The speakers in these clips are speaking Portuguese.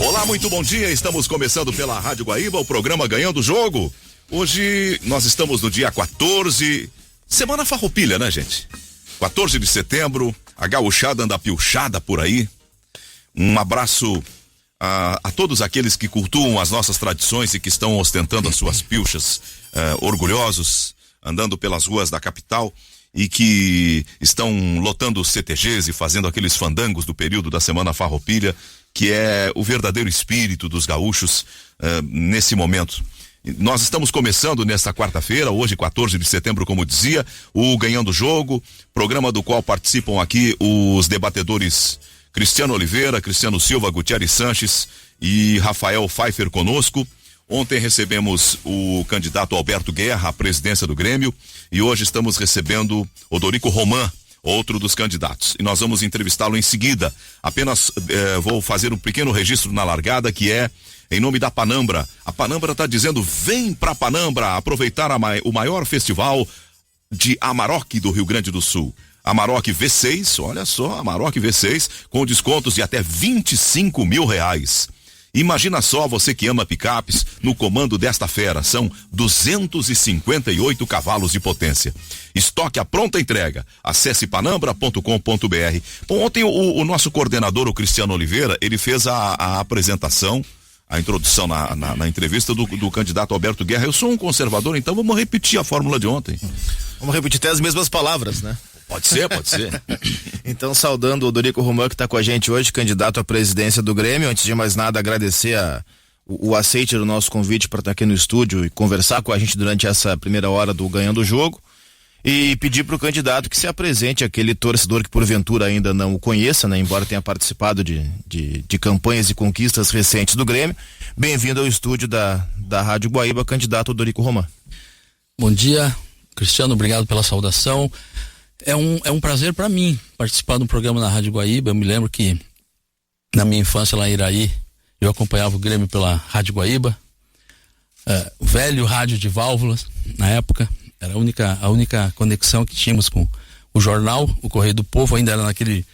Olá, muito bom dia. Estamos começando pela Rádio Guaíba o programa Ganhando o Jogo. Hoje nós estamos no dia 14, semana farroupilha, né, gente? 14 de setembro, a gauchada anda piochada por aí. Um abraço a todos aqueles que cultuam as nossas tradições e que estão ostentando as suas pilchas, orgulhosos, andando pelas ruas da capital e que estão lotando os CTGs e fazendo aqueles fandangos do período da semana farroupilha, que é o verdadeiro espírito dos gaúchos nesse momento. Nós estamos começando nesta quarta-feira, hoje 14 de setembro, como dizia, o Ganhando o Jogo, programa do qual participam aqui os debatedores Cristiano Oliveira, Cristiano Silva, Gutierrez Sanches e Rafael Pfeiffer conosco. Ontem recebemos o candidato Alberto Guerra à presidência do Grêmio e hoje estamos recebendo Odorico Roman, outro dos candidatos. E nós vamos entrevistá-lo em seguida. Apenas vou fazer um pequeno registro na largada, que é em nome da Panambra. A Panambra está dizendo: vem pra Panambra aproveitar o maior festival de Amarok do Rio Grande do Sul. Amarok V6, olha só, Amarok V6, com descontos de até R$25 mil. Imagina só, você que ama picapes, no comando desta fera, são 258 cavalos de potência. Estoque à pronta entrega. Acesse panambra.com.br. Bom, ontem o nosso coordenador, o Cristiano Oliveira, ele fez a apresentação, a introdução na entrevista do candidato Alberto Guerra. Eu sou um conservador, então vamos repetir a fórmula de ontem. Vamos repetir até as mesmas palavras, né? Pode ser. Então, saudando o Odorico Roman, que está com a gente hoje, candidato à presidência do Grêmio. Antes de mais nada, agradecer o aceite do nosso convite para estar aqui no estúdio e conversar com a gente durante essa primeira hora do Ganhando o Jogo. E pedir para o candidato que se apresente aquele torcedor que porventura ainda não o conheça, né? Embora tenha participado de campanhas e conquistas recentes do Grêmio. Bem-vindo ao estúdio da Rádio Guaíba, candidato Odorico Roman. Bom dia, Cristiano, obrigado pela saudação. É um prazer para mim participar de um programa na Rádio Guaíba. Eu me lembro que na minha infância lá em Iraí, eu acompanhava o Grêmio pela Rádio Guaíba, o velho rádio de válvulas, na época, era a única conexão que tínhamos com o jornal, o Correio do Povo, ainda era naquele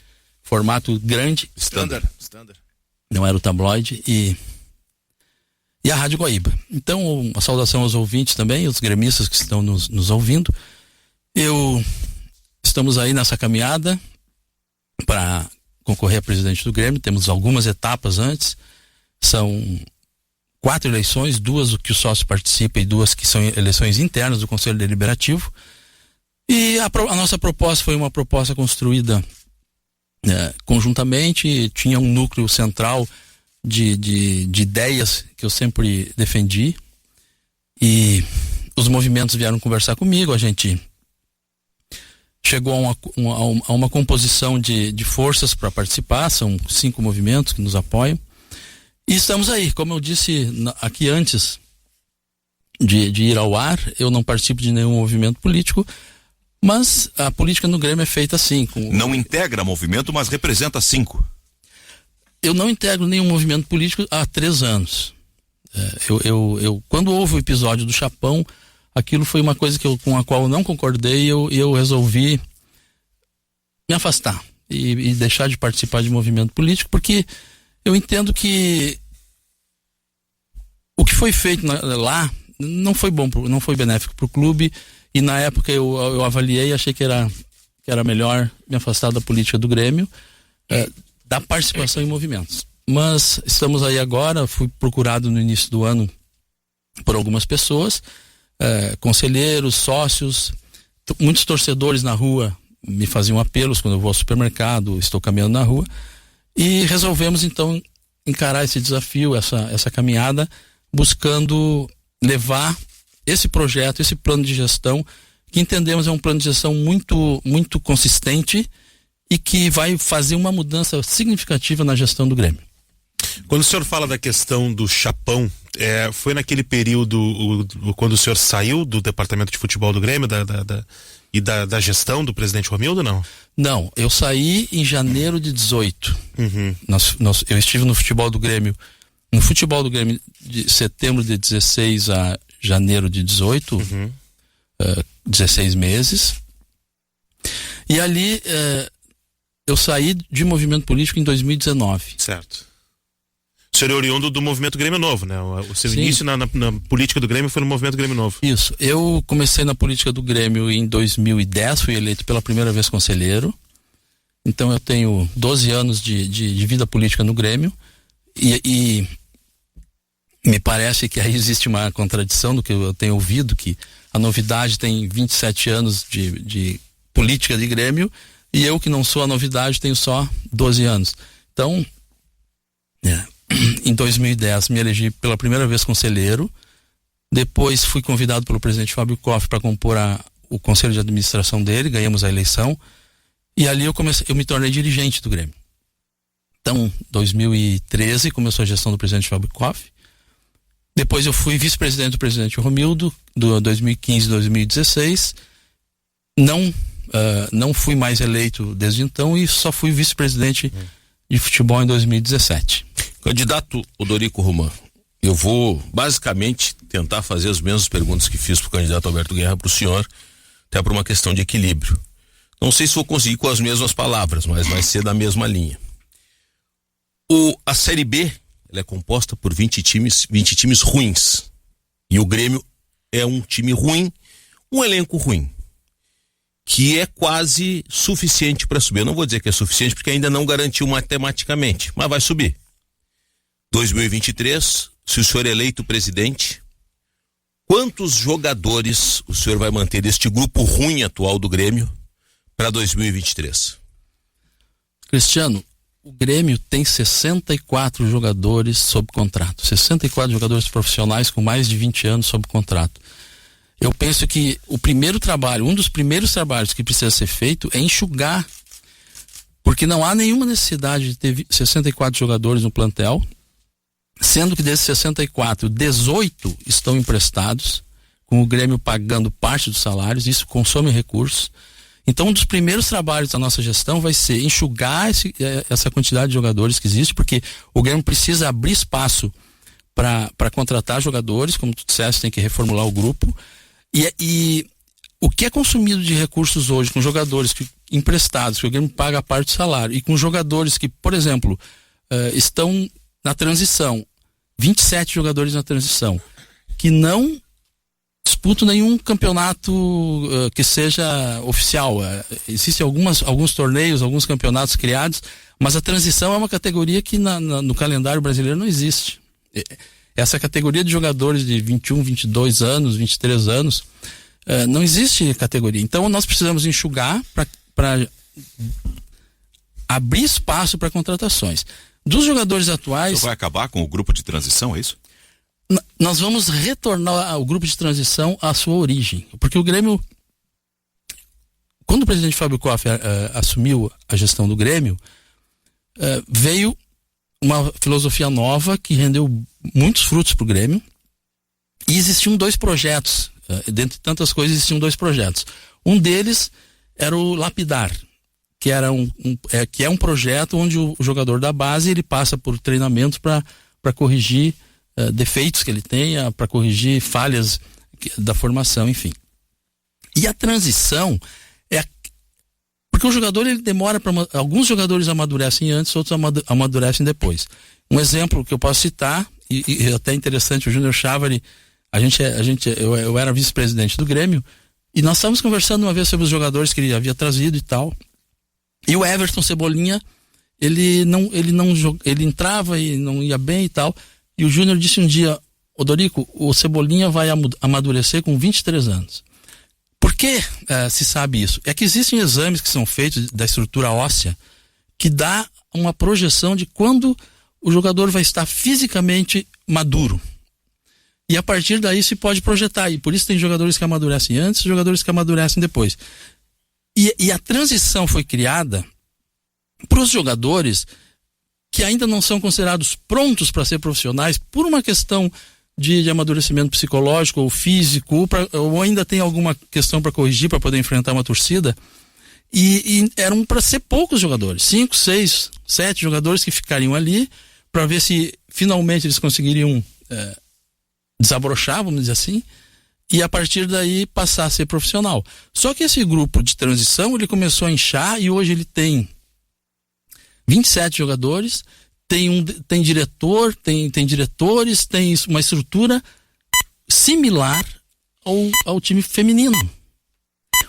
formato grande. Standard. Não era o tabloide, e a Rádio Guaíba. Então, uma saudação aos ouvintes também, os gremistas que estão nos ouvindo. Estamos aí nessa caminhada para concorrer a presidente do Grêmio. Temos algumas etapas antes. São 4 eleições, 2 que o sócio participa e 2 que são eleições internas do Conselho Deliberativo. E a nossa proposta foi uma proposta construída conjuntamente. Tinha um núcleo central de ideias que eu sempre defendi. E os movimentos vieram conversar comigo. A gente chegou a uma composição de forças para participar. São 5 movimentos que nos apoiam. E estamos aí. Como eu disse aqui antes de ir ao ar, eu não participo de nenhum movimento político, mas a política no Grêmio é feita assim. Não integra movimento, mas representa 5. Eu não integro nenhum movimento político há 3 anos. Quando houve o episódio do Chapão, aquilo foi uma coisa com a qual eu não concordei, e eu resolvi me afastar e deixar de participar de movimento político, porque eu entendo que o que foi feito lá não foi bom, não foi benéfico para o clube, e na época eu avaliei e achei que era melhor me afastar da política do Grêmio, da participação em movimentos. Mas estamos aí agora. Fui procurado no início do ano por algumas pessoas, conselheiros, sócios, muitos torcedores na rua me faziam apelos quando eu vou ao supermercado, estou caminhando na rua, e resolvemos então encarar esse desafio, essa caminhada, buscando levar esse projeto, esse plano de gestão, que entendemos é um plano de gestão muito, muito consistente e que vai fazer uma mudança significativa na gestão do Grêmio. Quando o senhor fala da questão do Chapão, foi naquele período quando o senhor saiu do departamento de futebol do Grêmio da gestão do presidente Romildo, não? Não, eu saí em janeiro de 18. Uhum. Eu estive no futebol do Grêmio de setembro de 16 a janeiro de 18, 16 meses. E ali eu saí de movimento político em 2019. Certo. O senhor é oriundo do movimento Grêmio Novo, né? O seu Sim. início na política do Grêmio foi no movimento Grêmio Novo. Isso. Eu comecei na política do Grêmio em 2010, fui eleito pela primeira vez conselheiro. Então eu tenho 12 anos de vida política no Grêmio. E me parece que aí existe uma contradição do que eu tenho ouvido, que a Novidade tem 27 anos de política de Grêmio e eu, que não sou a Novidade, tenho só 12 anos. Então, em 2010 me elegi pela primeira vez conselheiro, depois fui convidado pelo presidente Fábio Koff para compor o conselho de administração dele, ganhamos a eleição e ali eu me tornei dirigente do Grêmio. Então, 2013 começou a gestão do presidente Fábio Koff. Depois eu fui vice-presidente do presidente Romildo, do 2015 e 2016. Não fui mais eleito desde então e só fui vice-presidente de futebol em 2017. Candidato Odorico Roman, eu vou basicamente tentar fazer as mesmas perguntas que fiz para o candidato Alberto Guerra para o senhor, até por uma questão de equilíbrio. Não sei se vou conseguir com as mesmas palavras, mas vai ser da mesma linha. A Série B, ela é composta por 20 times ruins. E o Grêmio é um time ruim, um elenco ruim, que é quase suficiente para subir. Eu não vou dizer que é suficiente porque ainda não garantiu matematicamente, mas vai subir. 2023, se o senhor é eleito presidente, quantos jogadores o senhor vai manter deste grupo ruim atual do Grêmio para 2023? Cristiano, o Grêmio tem 64 jogadores sob contrato. 64 jogadores profissionais com mais de 20 anos sob contrato. Eu penso que um dos primeiros trabalhos que precisa ser feito é enxugar, porque não há nenhuma necessidade de ter 64 jogadores no plantel, sendo que desses 64, 18 estão emprestados, com o Grêmio pagando parte dos salários, isso consome recursos. Então, um dos primeiros trabalhos da nossa gestão vai ser enxugar essa quantidade de jogadores que existe, porque o Grêmio precisa abrir espaço para contratar jogadores, como tu disseste, tem que reformular o grupo. E o que é consumido de recursos hoje com jogadores emprestados, que o Grêmio paga a parte do salário, e com jogadores que, por exemplo, estão na transição, 27 jogadores na transição, que não disputam nenhum campeonato que seja oficial. Existem alguns torneios, alguns campeonatos criados, mas a transição é uma categoria que no calendário brasileiro não existe. Essa categoria de jogadores de 21, 22 anos, 23 anos, não existe categoria. Então nós precisamos enxugar para abrir espaço para contratações. Dos jogadores atuais... Você vai acabar com o grupo de transição, é isso? Nós vamos retornar o grupo de transição à sua origem. Porque o Grêmio... Quando o presidente Fábio Koff assumiu a gestão do Grêmio, veio uma filosofia nova que rendeu muitos frutos para o Grêmio. E existiam 2 projetos. Dentre tantas coisas, existiam 2 projetos. Um deles era o Lapidar, que é um projeto onde o jogador da base ele passa por treinamento para corrigir defeitos que ele tenha, para corrigir falhas da formação, enfim. E a transição porque o jogador ele demora alguns jogadores amadurecem antes, outros amadurecem depois. Um exemplo que eu posso citar, e até interessante, o Júnior Chávari, eu era vice-presidente do Grêmio, e nós estávamos conversando uma vez sobre os jogadores que ele havia trazido e tal. E o Everton Cebolinha, ele entrava e não ia bem e tal. E o Júnior disse um dia: Odorico, o Cebolinha vai amadurecer com 23 anos. Por que se sabe isso? É que existem exames que são feitos da estrutura óssea que dá uma projeção de quando o jogador vai estar fisicamente maduro. E a partir daí se pode projetar. E por isso tem jogadores que amadurecem antes e jogadores que amadurecem depois. E a transição foi criada para os jogadores que ainda não são considerados prontos para ser profissionais por uma questão de amadurecimento psicológico ou físico, ou ainda tem alguma questão para corrigir para poder enfrentar uma torcida. E eram para ser poucos jogadores, 5, 6, 7 jogadores que ficariam ali para ver se finalmente eles conseguiriam desabrochar, vamos dizer assim, e a partir daí passar a ser profissional. Só que esse grupo de transição ele começou a inchar e hoje ele tem 27 jogadores, tem diretor, tem diretores, tem uma estrutura similar ao time feminino.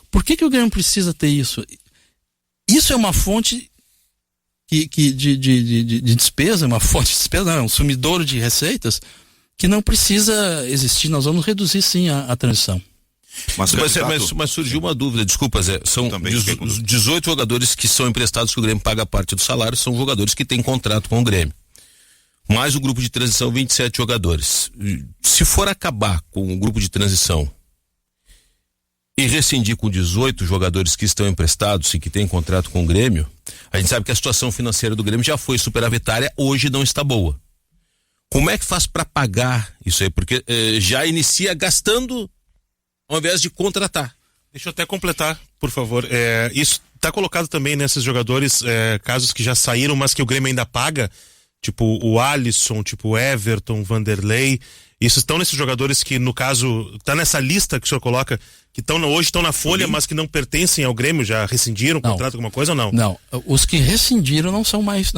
Por que o Grêmio precisa ter isso? Isso é uma fonte de despesa, uma fonte de despesa, não, um sumidouro de receitas que não precisa existir. Nós vamos reduzir sim a transição. Mas surgiu uma dúvida, desculpa, Zé. São 18 jogadores que são emprestados, que o Grêmio paga parte do salário, são jogadores que têm contrato com o Grêmio. Mais o grupo de transição, 27 jogadores. Se for acabar com o grupo de transição e rescindir com 18 jogadores que estão emprestados e que têm contrato com o Grêmio, a gente sabe que a situação financeira do Grêmio já foi superavitária, hoje não está boa. Como é que faz para pagar isso aí? Porque já inicia gastando ao invés de contratar. Deixa eu até completar, por favor. Isso está colocado também nesses jogadores, casos que já saíram, mas que o Grêmio ainda paga, tipo o Alisson, tipo o Everton, Vanderlei. Isso estão nesses jogadores que, no caso, está nessa lista que o senhor coloca, que hoje estão na folha, mas que não pertencem ao Grêmio, já rescindiram o contrato, alguma coisa ou não? Não, os que rescindiram não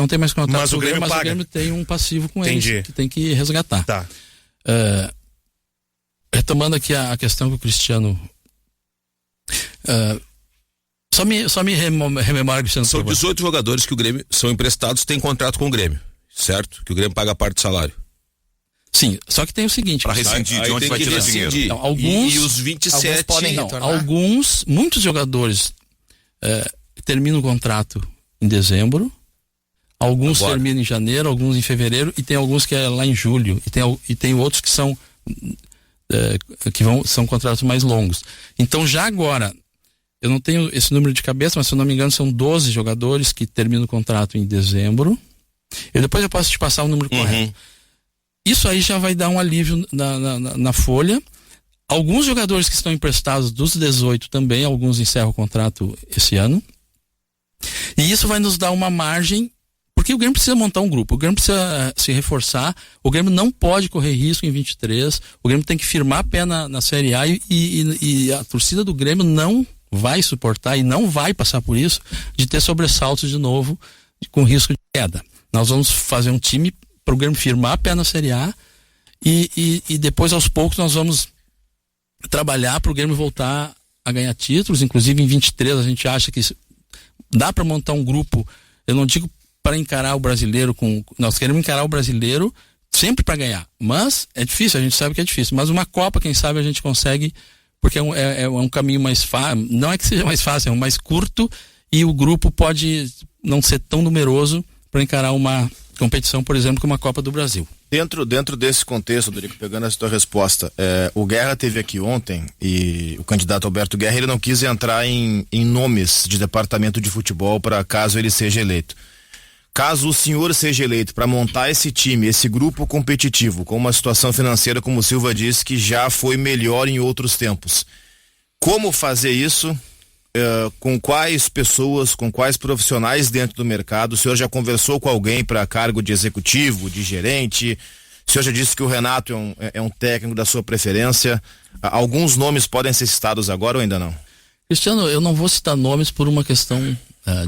tem mais contrato mas com o Grêmio, mas paga. O Grêmio tem um passivo com Entendi. eles, que tem que resgatar. Tá. Retomando aqui a questão que o Cristiano... Só me rememora, Cristiano. São 18 jogadores que o Grêmio são emprestados, têm contrato com o Grêmio, certo? Que o Grêmio paga a parte do salário. Sim, só que tem o seguinte... Para rescindir, de onde vai tirar dinheiro? Então, alguns, e os 27... Alguns podem retornar. Muitos jogadores terminam o contrato em dezembro, alguns terminam em janeiro, alguns em fevereiro, e tem alguns que é lá em julho, e tem outros que são são contratos mais longos. Então já agora, eu não tenho esse número de cabeça, mas se eu não me engano são 12 jogadores que terminam o contrato em dezembro, e depois eu posso te passar o número correto. Isso aí já vai dar um alívio na folha. Alguns jogadores que estão emprestados dos 18 também, alguns encerram o contrato esse ano. E isso vai nos dar uma margem, porque o Grêmio precisa montar um grupo, o Grêmio precisa se reforçar, o Grêmio não pode correr risco em 23, o Grêmio tem que firmar a pé na Série A e a torcida do Grêmio não vai suportar e não vai passar por isso, de ter sobressaltos de novo, com risco de queda. Nós vamos fazer um time para o Grêmio firmar a pé na Série A e depois aos poucos nós vamos trabalhar para o Grêmio voltar a ganhar títulos. Inclusive em 23 a gente acha que dá para montar um grupo, eu não digo para encarar o brasileiro nós queremos encarar o brasileiro sempre para ganhar, mas é difícil, a gente sabe que é difícil, mas uma Copa quem sabe a gente consegue, porque é um caminho mais fácil, não é que seja mais fácil, é um mais curto, e o grupo pode não ser tão numeroso para encarar uma competição, por exemplo, como a Copa do Brasil. Dentro desse contexto, Dorico, pegando essa tua resposta, o Guerra teve aqui ontem e o candidato Alberto Guerra, ele não quis entrar em nomes de departamento de futebol para caso ele seja eleito. Caso o senhor seja eleito para montar esse time, esse grupo competitivo, com uma situação financeira, como o Silva disse, que já foi melhor em outros tempos, como fazer isso? Com quais pessoas, com quais profissionais dentro do mercado? O senhor já conversou com alguém para cargo de executivo, de gerente? O senhor já disse que o Renato é um técnico da sua preferência. Alguns nomes podem ser citados agora ou ainda não? Cristiano, eu não vou citar nomes por uma questão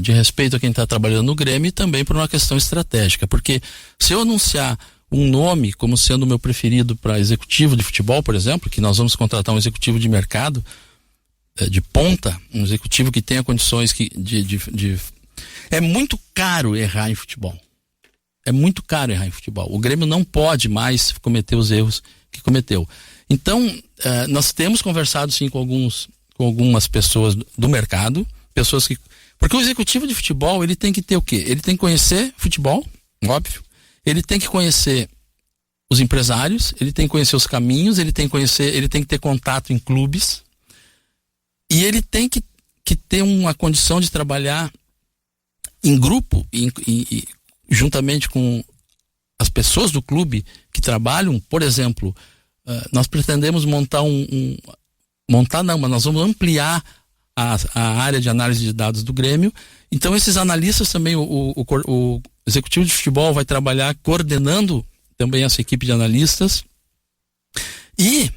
de respeito a quem está trabalhando no Grêmio e também por uma questão estratégica, porque se eu anunciar um nome como sendo o meu preferido para executivo de futebol, por exemplo, que nós vamos contratar um executivo de mercado, de ponta, um executivo que tenha condições é muito caro errar em futebol. É muito caro errar em futebol. O Grêmio não pode mais cometer os erros que cometeu. Então, nós temos conversado sim com algumas pessoas do mercado, pessoas que... Porque o executivo de futebol, ele tem que ter o quê? Ele tem que conhecer futebol, óbvio. Ele tem que conhecer os empresários, ele tem que conhecer os caminhos, ele tem que ter contato em clubes. E ele tem que ter uma condição de trabalhar em grupo, juntamente com as pessoas do clube que trabalham. Por exemplo, nós pretendemos mas nós vamos ampliar a área de análise de dados do Grêmio. Então esses analistas também, o executivo de futebol vai trabalhar coordenando também essa equipe de analistas. E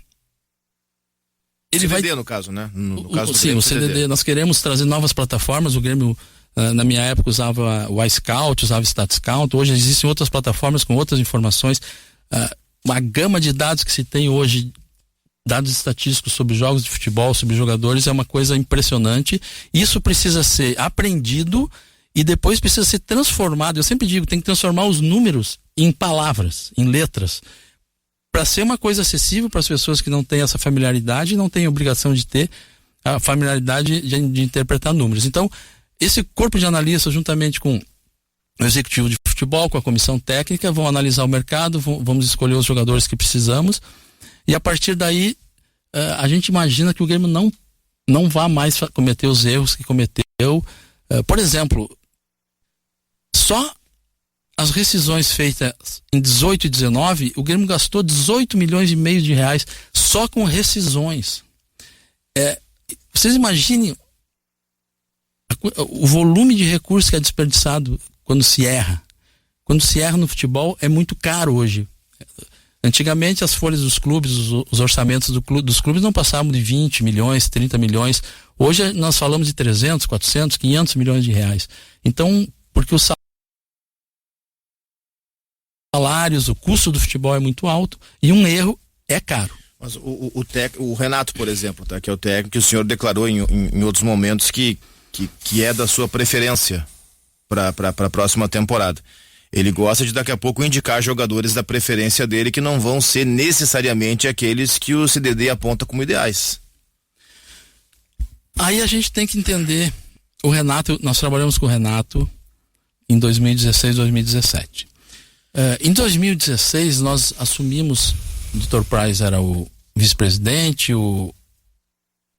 ele CDD, no caso, né? No caso do sim, o CDD. Nós queremos trazer novas plataformas. O Grêmio Na minha época usava o iScout, usava o StatsCount. Hoje existem outras plataformas com outras informações. Uma gama de dados que se tem hoje, dados estatísticos sobre jogos de futebol, sobre jogadores, é uma coisa impressionante. Isso precisa ser aprendido e depois precisa ser transformado. Eu sempre digo, tem que transformar os números em palavras, em letras, para ser uma coisa acessível para as pessoas que não têm essa familiaridade e não têm obrigação de ter a familiaridade de interpretar números. Então, esse corpo de analistas, juntamente com o executivo de futebol, com a comissão técnica, vão analisar o mercado, vamos escolher os jogadores que precisamos, e a partir daí a gente imagina que o Grêmio não vá mais cometer os erros que cometeu. Por exemplo, só as rescisões feitas em 18 e 19, o Grêmio gastou 18 milhões e meio de reais só com rescisões. Vocês imaginem o volume de recursos que é desperdiçado quando se erra. Quando se erra no futebol é muito caro hoje. Antigamente as folhas dos clubes, os orçamentos dos clubes não passavam de 20 milhões, 30 milhões. Hoje nós falamos de 300, 400, 500 milhões de reais. Então, porque os salários, o custo do futebol é muito alto e um erro é caro. Mas o Renato, por exemplo, tá, que é o técnico que o senhor declarou em outros momentos que é da sua preferência para a próxima temporada. Ele gosta de daqui a pouco indicar jogadores da preferência dele que não vão ser necessariamente aqueles que o CDD aponta como ideais. Aí a gente tem que entender, o Renato, nós trabalhamos com o Renato em 2016, 2017. Em 2016 nós assumimos, o Dr. Price era o vice-presidente, o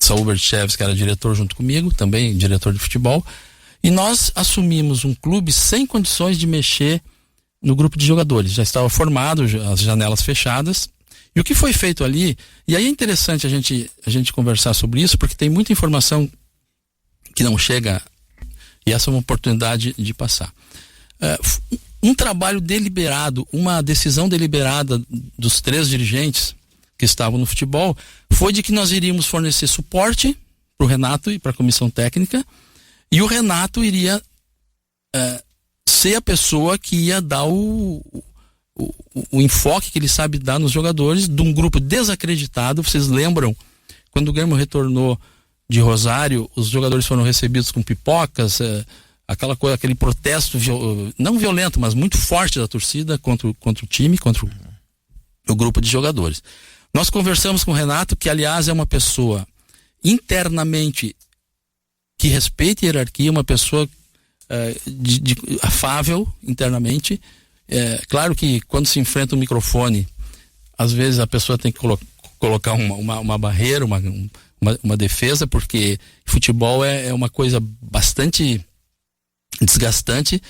Saul Berchevs, que era diretor junto comigo, também diretor de futebol, e nós assumimos um clube sem condições de mexer no grupo de jogadores. Já estava formado, as janelas fechadas. E o que foi feito ali, e aí é interessante a gente conversar sobre isso, porque tem muita informação que não chega, e essa é uma oportunidade de passar. Um trabalho deliberado, uma decisão deliberada dos 3 dirigentes que estavam no futebol, foi de que nós iríamos fornecer suporte para o Renato e para a comissão técnica, e o Renato iria ser a pessoa que ia dar o enfoque que ele sabe dar nos jogadores, de um grupo desacreditado. Vocês lembram, quando o Grêmio retornou de Rosário, os jogadores foram recebidos com pipocas, aquela coisa, aquele protesto não violento, mas muito forte da torcida contra o time, contra o grupo de jogadores. Nós conversamos com o Renato, que aliás é uma pessoa internamente que respeita a hierarquia, uma pessoa afável internamente. Claro que quando se enfrenta um microfone, às vezes a pessoa tem que colocar uma barreira, uma defesa, porque futebol é uma coisa bastante desgastante.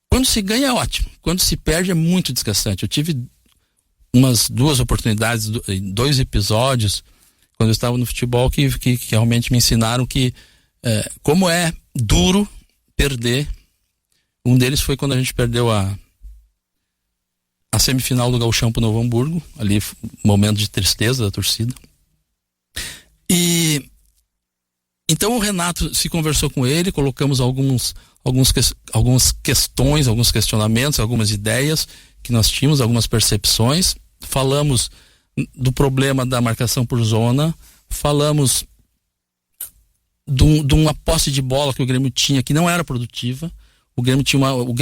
Quando se ganha é ótimo, quando se perde é muito desgastante. Eu tive umas 2 oportunidades, 2 episódios quando eu estava no futebol que realmente me ensinaram que como é duro perder. Um deles foi quando a gente perdeu a semifinal do Gauchão pro Novo Hamburgo, ali momento de tristeza da torcida. E então o Renato, se conversou com ele, colocamos algumas questões, alguns questionamentos, algumas ideias que nós tínhamos, algumas percepções. Falamos do problema da marcação por zona, falamos de uma posse de bola que o Grêmio tinha, que não era produtiva. O Grêmio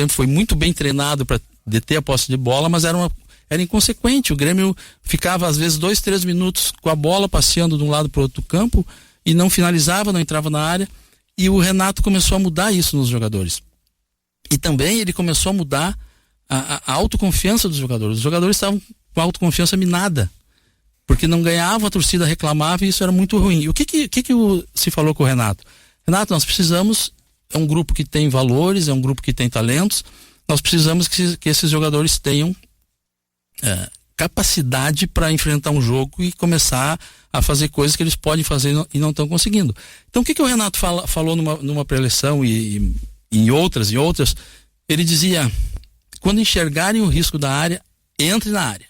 foi muito bem treinado para deter a posse de bola, mas era inconsequente. O Grêmio ficava às vezes 2, 3 minutos com a bola passeando de um lado para o outro do campo e não finalizava, não entrava na área. E o Renato começou a mudar isso nos jogadores. E também ele começou a mudar a autoconfiança dos jogadores. Os jogadores estavam com a autoconfiança minada, porque não ganhavam, a torcida reclamava e isso era muito ruim. E o que se falou com o Renato? Renato, nós precisamos, é um grupo que tem valores, é um grupo que tem talentos, nós precisamos que esses jogadores tenham capacidade para enfrentar um jogo e começar a fazer coisas que eles podem fazer e não estão conseguindo. Então o que o Renato falou numa pré-eleição e em outras, ele dizia: quando enxergarem o risco da área, entre na área.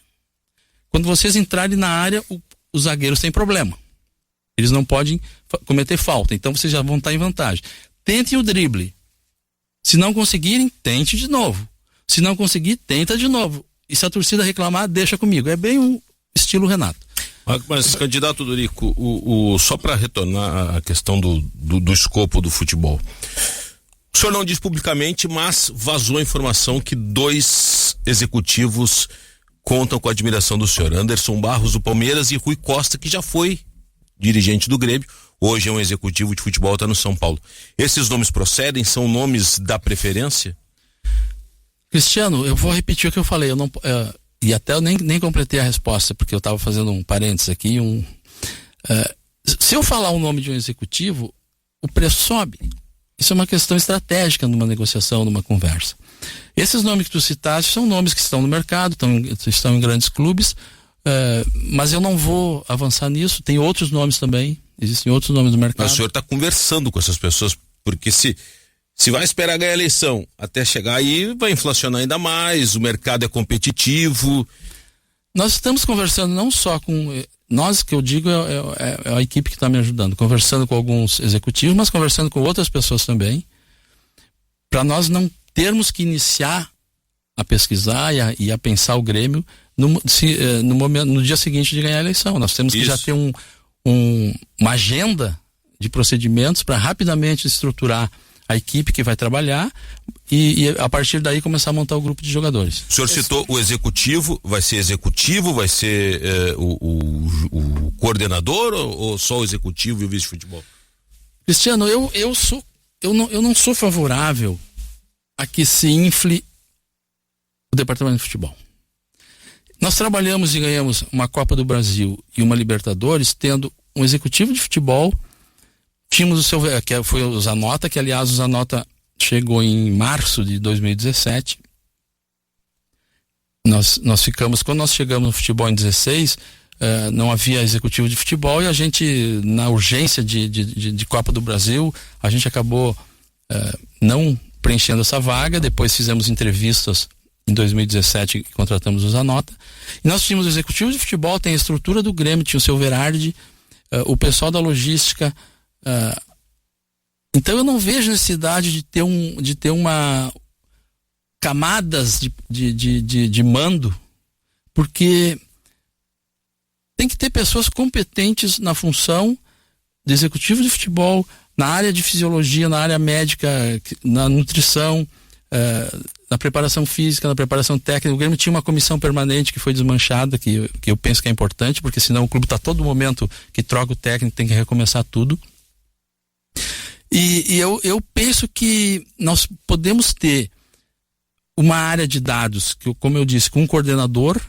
Quando vocês entrarem na área, os zagueiros têm problema. Eles não podem cometer falta, então vocês já vão estar em vantagem. Tentem o drible. Se não conseguirem, tente de novo. Se não conseguir, tenta de novo. E se a torcida reclamar, deixa comigo. É bem um estilo Renato. Mas candidato Dorico, só para retornar à questão do escopo do futebol. O senhor não diz publicamente, mas vazou a informação que 2 executivos contam com a admiração do senhor. Anderson Barros, do Palmeiras, e Rui Costa, que já foi dirigente do Grêmio, hoje é um executivo de futebol, está no São Paulo. Esses nomes procedem? São nomes da preferência? Cristiano, eu vou repetir o que eu falei. Eu não, e até eu nem completei a resposta, porque eu estava fazendo um parênteses aqui. Se eu falar o nome de um executivo, o preço sobe. Isso é uma questão estratégica numa negociação, numa conversa. Esses nomes que tu citaste são nomes que estão no mercado, estão em grandes clubes, mas eu não vou avançar nisso. Tem outros nomes também, existem outros nomes no mercado. Mas o senhor está conversando com essas pessoas, porque se vai esperar ganhar a eleição até chegar aí, vai inflacionar ainda mais, o mercado é competitivo. Nós estamos conversando não só com... Nós, que eu digo, é a equipe que está me ajudando, conversando com alguns executivos, mas conversando com outras pessoas também, para nós não termos que iniciar a pesquisar e a pensar o Grêmio no dia seguinte de ganhar a eleição. Nós temos que já ter uma agenda de procedimentos para rapidamente estruturar a equipe que vai trabalhar e a partir daí começar a montar o grupo de jogadores. O senhor citou o executivo, vai ser o coordenador ou só o executivo e o vice de futebol? Cristiano, eu não sou favorável a que se infle o departamento de futebol. Nós trabalhamos e ganhamos uma Copa do Brasil e uma Libertadores tendo um executivo de futebol. Tínhamos o seu, que foi o Zanota, que aliás o Zanota chegou em março de 2017. Nós ficamos, quando nós chegamos no futebol em 16, não havia executivo de futebol e a gente, na urgência de Copa do Brasil, a gente acabou não preenchendo essa vaga. Depois fizemos entrevistas em 2017 e contratamos o Zanota. E nós tínhamos o executivo de futebol, tem a estrutura do Grêmio, tinha o seu Verardi, o pessoal da logística. Então eu não vejo necessidade de ter uma camadas de mando, porque tem que ter pessoas competentes na função de executivo de futebol, na área de fisiologia, na área médica, na nutrição, na preparação física, na preparação técnica. O Grêmio tinha uma comissão permanente que foi desmanchada, que eu penso que é importante, porque senão o clube está todo momento que troca o técnico, tem que recomeçar tudo. E eu penso que nós podemos ter uma área de dados, que, como eu disse, com um coordenador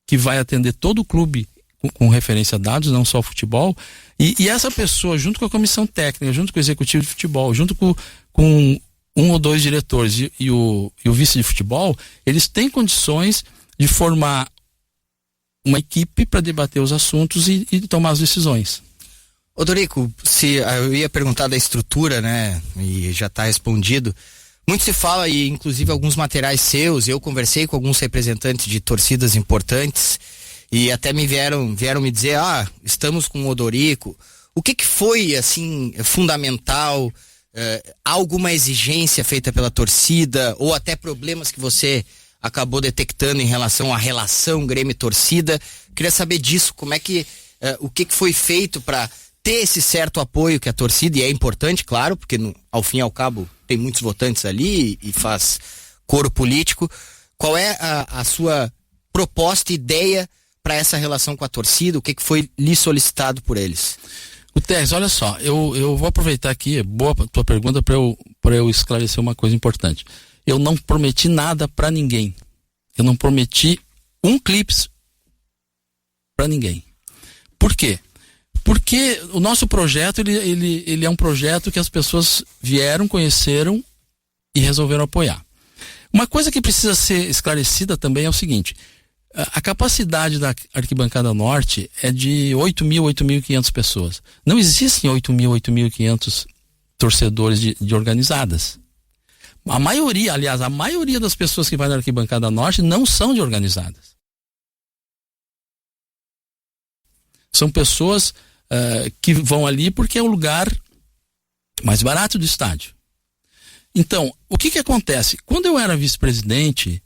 que vai atender todo o clube com referência a dados, não só o futebol, e essa pessoa, junto com a comissão técnica, junto com o executivo de futebol, junto com um ou dois diretores e o vice de futebol, eles têm condições de formar uma equipe para debater os assuntos e tomar as decisões. Ô Dorico, eu ia perguntar da estrutura, né, e já está respondido. Muito se fala, e inclusive alguns materiais seus, eu conversei com alguns representantes de torcidas importantes e até me vieram me dizer, estamos com o Dorico. O que foi, assim, fundamental? Há alguma exigência feita pela torcida ou até problemas que você acabou detectando em relação à relação Grêmio-torcida? Queria saber disso, como é que, o que foi feito para ter esse certo apoio que a torcida, e é importante, claro, porque ao fim e ao cabo tem muitos votantes ali e faz coro político. Qual é a sua proposta, ideia para essa relação com a torcida? O que foi lhe solicitado por eles? Guterres, olha só, eu vou aproveitar aqui, boa a tua pergunta, para eu esclarecer uma coisa importante. Eu não prometi nada para ninguém. Eu não prometi um clipe para ninguém. Por quê? Porque o nosso projeto, ele é um projeto que as pessoas vieram, conheceram e resolveram apoiar. Uma coisa que precisa ser esclarecida também é o seguinte: a capacidade da Arquibancada Norte é de 8.500 pessoas. Não existem 8.500 torcedores de organizadas. A maioria das pessoas que vai na Arquibancada Norte não são de organizadas. São pessoas que vão ali porque é o lugar mais barato do estádio. Então, o que acontece? Quando eu era vice-presidente,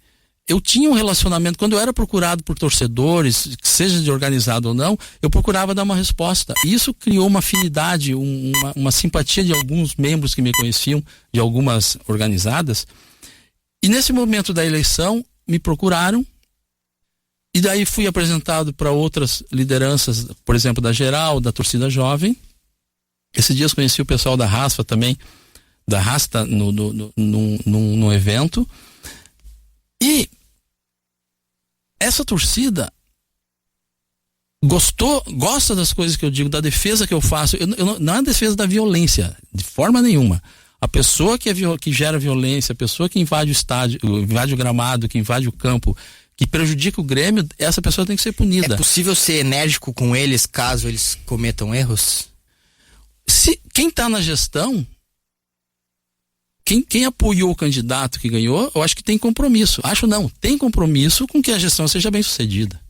eu tinha um relacionamento, quando eu era procurado por torcedores, seja de organizado ou não, eu procurava dar uma resposta. E isso criou uma afinidade, uma simpatia de alguns membros que me conheciam, de algumas organizadas. E nesse momento da eleição, me procuraram, e daí fui apresentado para outras lideranças, por exemplo, da Geral, da torcida jovem. Esses dias conheci o pessoal da Rasfa também, da Rasta num evento. E essa torcida gosta das coisas que eu digo, da defesa que eu faço. Não é defesa da violência, de forma nenhuma. A pessoa que gera violência, a pessoa que invade o estádio, invade o gramado, que invade o campo, que prejudica o Grêmio, essa pessoa tem que ser punida. É possível ser enérgico com eles caso eles cometam erros? Quem está na gestão, quem apoiou o candidato que ganhou, eu acho que tem compromisso. Tem compromisso com que a gestão seja bem sucedida.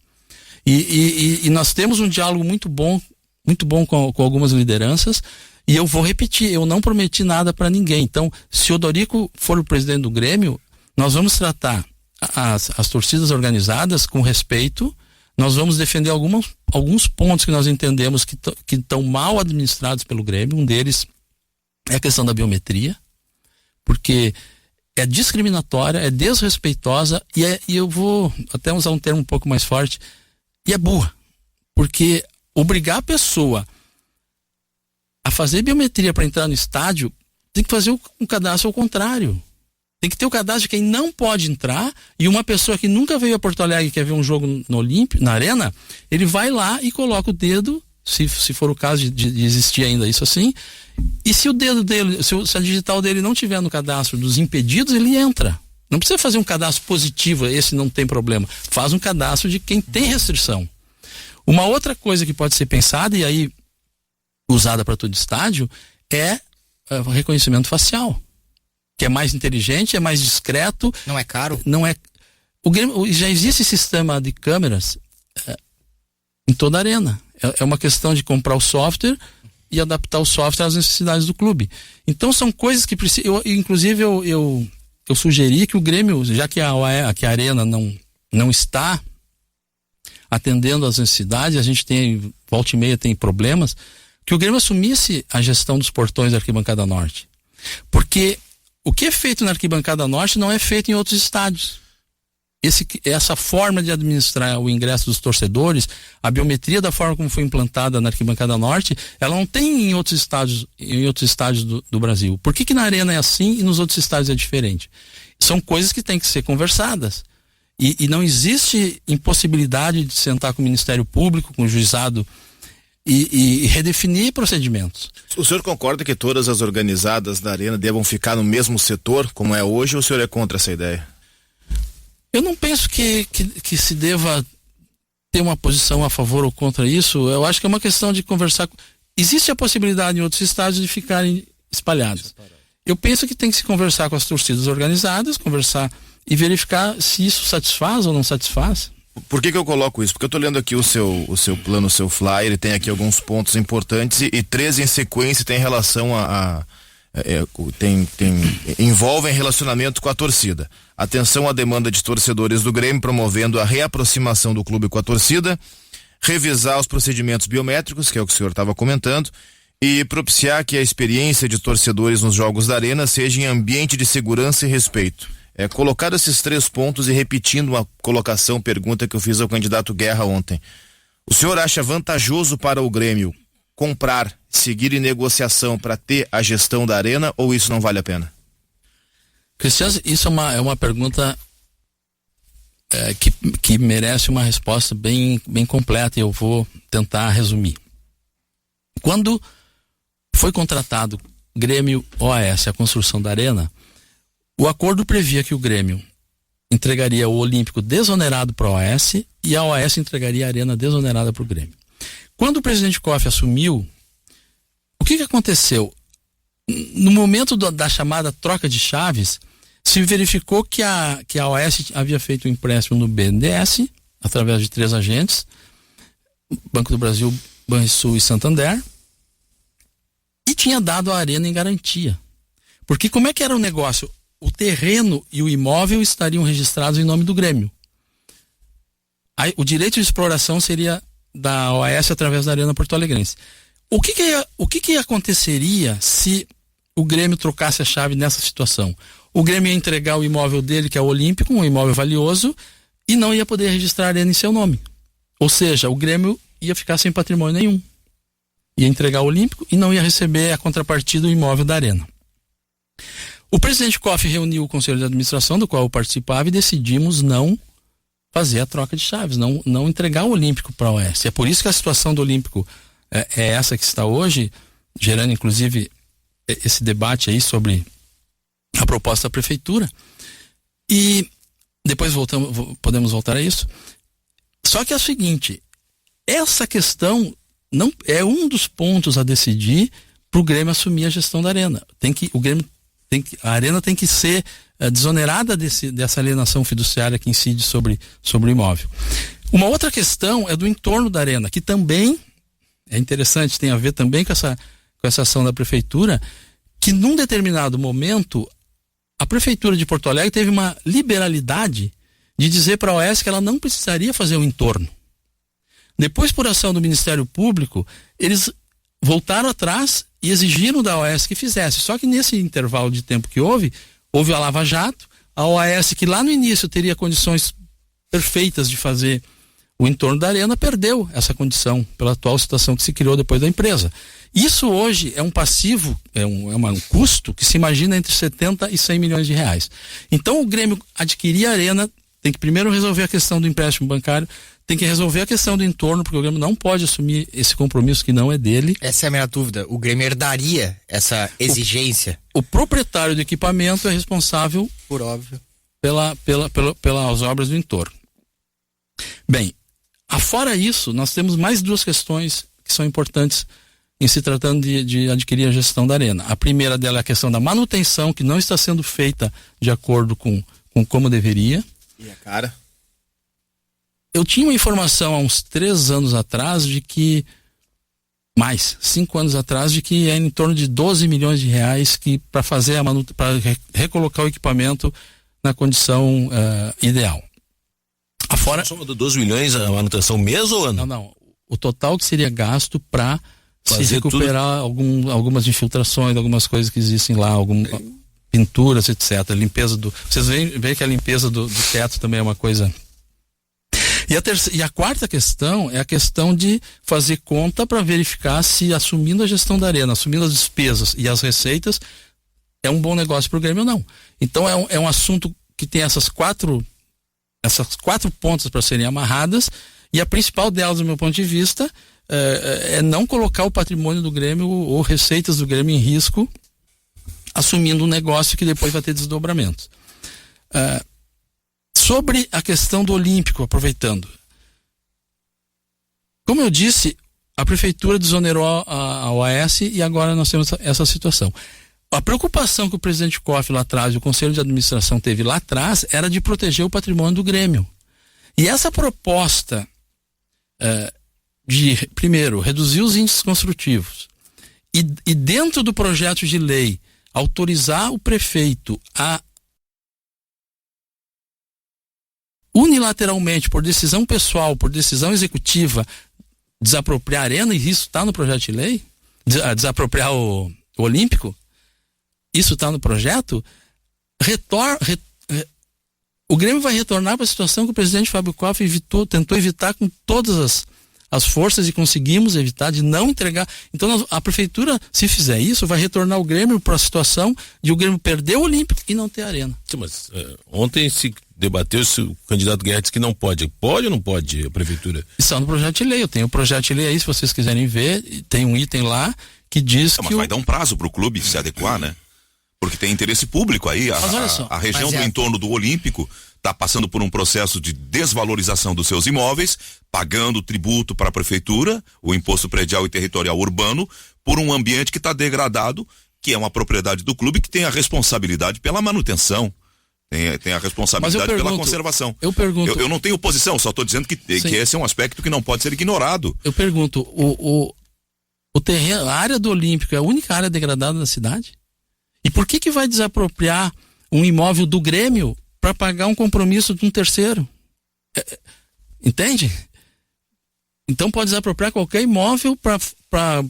E nós temos um diálogo muito bom com algumas lideranças, e eu vou repetir, eu não prometi nada para ninguém. Então, se o Dorico for o presidente do Grêmio, nós vamos tratar as torcidas organizadas com respeito. Nós vamos defender alguns pontos que nós entendemos que estão mal administrados pelo Grêmio. Um deles é a questão da biometria, porque é discriminatória, é desrespeitosa e eu vou até usar um termo um pouco mais forte, e é burra. Porque obrigar a pessoa a fazer biometria para entrar no estádio, tem que fazer um cadastro ao contrário. Tem que ter o cadastro de quem não pode entrar, e uma pessoa que nunca veio a Porto Alegre e quer ver um jogo no Olímpio, na Arena, ele vai lá e coloca o dedo, se for o caso de existir ainda isso assim, e se o dedo dele, se a digital dele não tiver no cadastro dos impedidos, ele entra. Não precisa fazer um cadastro positivo, esse não tem problema. Faz um cadastro de quem tem restrição. Uma outra coisa que pode ser pensada, e aí usada para todo estádio, é o reconhecimento facial, que é mais inteligente, é mais discreto. Não é caro? Não é. Já existe sistema de câmeras em toda a arena. É uma questão de comprar o software e adaptar o software às necessidades do clube. Então são coisas que precisam. Inclusive eu sugeri que o Grêmio, já que a arena não está atendendo às necessidades, a gente tem, volta e meia tem problemas, que o Grêmio assumisse a gestão dos portões da Arquibancada Norte. Porque o que é feito na Arquibancada Norte não é feito em outros estádios. Essa forma de administrar o ingresso dos torcedores, a biometria da forma como foi implantada na Arquibancada Norte, ela não tem em outros estádios do Brasil. Por que na Arena é assim e nos outros estádios é diferente? São coisas que têm que ser conversadas. E não existe impossibilidade de sentar com o Ministério Público, com o juizado, e redefinir procedimentos. O senhor concorda que todas as organizadas da Arena devam ficar no mesmo setor, como é hoje, ou o senhor é contra essa ideia? Eu não penso que se deva ter uma posição a favor ou contra isso. Eu acho que é uma questão de conversar. Existe a possibilidade em outros estádios de ficarem espalhados. Eu penso que tem que se conversar com as torcidas organizadas, conversar e verificar se isso satisfaz ou não satisfaz. Por que eu coloco isso? Porque eu tô lendo aqui o seu plano, o seu flyer, ele tem aqui alguns pontos importantes e 3 em sequência tem relação envolvem relacionamento com a torcida. Atenção à demanda de torcedores do Grêmio, promovendo a reaproximação do clube com a torcida, revisar os procedimentos biométricos, que é o que o senhor estava comentando, e propiciar que a experiência de torcedores nos jogos da Arena seja em ambiente de segurança e respeito. Colocar esses 3 pontos e repetindo uma pergunta que eu fiz ao candidato Guerra ontem. O senhor acha vantajoso para o Grêmio comprar, seguir em negociação para ter a gestão da Arena, ou isso não vale a pena? Cristiano, isso é uma pergunta que merece uma resposta bem completa, e eu vou tentar resumir. Quando foi contratado Grêmio OAS, a construção da Arena, o acordo previa que o Grêmio entregaria o Olímpico desonerado para a OAS e a OAS entregaria a Arena desonerada para o Grêmio. Quando o presidente Koff assumiu, o que aconteceu? No momento da chamada troca de chaves, se verificou que a OAS havia feito um empréstimo no BNDES, através de 3 agentes, Banco do Brasil, Banrisul e Santander, e tinha dado a Arena em garantia. Porque como é que era o negócio? O terreno e o imóvel estariam registrados em nome do Grêmio. Aí, o direito de exploração seria da OAS através da Arena Porto Alegrense. O que aconteceria se o Grêmio trocasse a chave nessa situação? O Grêmio ia entregar o imóvel dele, que é o Olímpico, um imóvel valioso, e não ia poder registrar a Arena em seu nome. Ou seja, o Grêmio ia ficar sem patrimônio nenhum. Ia entregar o Olímpico e não ia receber a contrapartida do imóvel da Arena. O presidente Koff reuniu o conselho de administração, do qual eu participava, e decidimos não fazer a troca de chaves, não entregar o Olímpico para a OAS. É por isso que a situação do Olímpico é essa que está hoje, gerando inclusive esse debate aí sobre a proposta da prefeitura. E depois podemos voltar a isso. Só que é o seguinte, essa questão não é um dos pontos a decidir para o Grêmio assumir a gestão da Arena. A Arena tem que ser desonerada dessa alienação fiduciária que incide sobre o imóvel. Uma outra questão é do entorno da Arena, que também é interessante, tem a ver também com essa ação da prefeitura, que num determinado momento a prefeitura de Porto Alegre teve uma liberalidade de dizer para a OAS que ela não precisaria fazer o entorno. Depois, por ação do Ministério Público, eles voltaram atrás e exigiram da OAS que fizesse. Só que nesse intervalo de tempo que houve a Lava Jato, a OAS, que lá no início teria condições perfeitas de fazer o entorno da Arena, perdeu essa condição pela atual situação que se criou depois da empresa. Isso hoje é um passivo, um custo que se imagina entre 70 e 100 milhões de reais. Então o Grêmio adquirir a Arena, tem que primeiro resolver a questão do empréstimo bancário, tem que resolver a questão do entorno, porque o Grêmio não pode assumir esse compromisso que não é dele. Essa é a minha dúvida. O Grêmio herdaria essa exigência? O proprietário do equipamento é responsável, por óbvio, pelas obras do entorno. Bem, afora isso, nós temos mais duas questões que são importantes em se tratando de adquirir a gestão da Arena. A primeira dela é a questão da manutenção, que não está sendo feita de acordo com como deveria. E a cara? Eu tinha uma informação há uns 3 anos atrás de que, 5 anos atrás, de que é em torno de 12 milhões de reais que para fazer para recolocar o equipamento na condição ideal. Afora... Soma de 12 milhões a manutenção mês ou ano? Não. O total que seria gasto para se recuperar algumas infiltrações, algumas coisas que existem lá, pinturas, etc. Limpeza vocês veem que a limpeza do teto também é uma coisa... E a quarta questão é a questão de fazer conta para verificar se, assumindo a gestão da Arena, assumindo as despesas e as receitas, é um bom negócio para o Grêmio ou não. Então é um assunto que tem essas quatro pontas para serem amarradas, e a principal delas, do meu ponto de vista, é não colocar o patrimônio do Grêmio ou receitas do Grêmio em risco, assumindo um negócio que depois vai ter desdobramentos. Sobre a questão do Olímpico, aproveitando. Como eu disse, a prefeitura desonerou a OAS e agora nós temos essa situação. A preocupação que o presidente Koff lá atrás e o conselho de administração teve lá atrás era de proteger o patrimônio do Grêmio. E essa proposta de, primeiro, reduzir os índices construtivos e dentro do projeto de lei autorizar o prefeito a unilateralmente, por decisão pessoal, por decisão executiva, desapropriar a Arena, e isso está no projeto de lei, desapropriar o Olímpico, isso está no projeto, o Grêmio vai retornar para a situação que o presidente Fábio Koff tentou evitar com todas as forças, e conseguimos evitar de não entregar. Então a prefeitura, se fizer isso, vai retornar o Grêmio para a situação de o Grêmio perder o Olímpico e não ter a Arena. Sim, mas ontem se debateu se o candidato Guedes que não pode. Pode ou não pode a prefeitura? Está no projeto de lei. Eu tenho o projeto de lei aí, se vocês quiserem ver, tem um item lá que diz que... Mas vai dar um prazo para o clube se adequar, né? Porque tem interesse público aí. A região do entorno do Olímpico está passando por um processo de desvalorização dos seus imóveis, pagando tributo para a prefeitura, o imposto predial e territorial urbano, por um ambiente que está degradado, que é uma propriedade do clube, que tem a responsabilidade pela manutenção, tem a responsabilidade pela conservação. Eu não tenho posição, só estou dizendo que esse é um aspecto que não pode ser ignorado. Eu pergunto, o terreno, a área do Olímpico é a única área degradada da cidade? E por que vai desapropriar um imóvel do Grêmio para pagar um compromisso de um terceiro? Entende? Então pode desapropriar qualquer imóvel para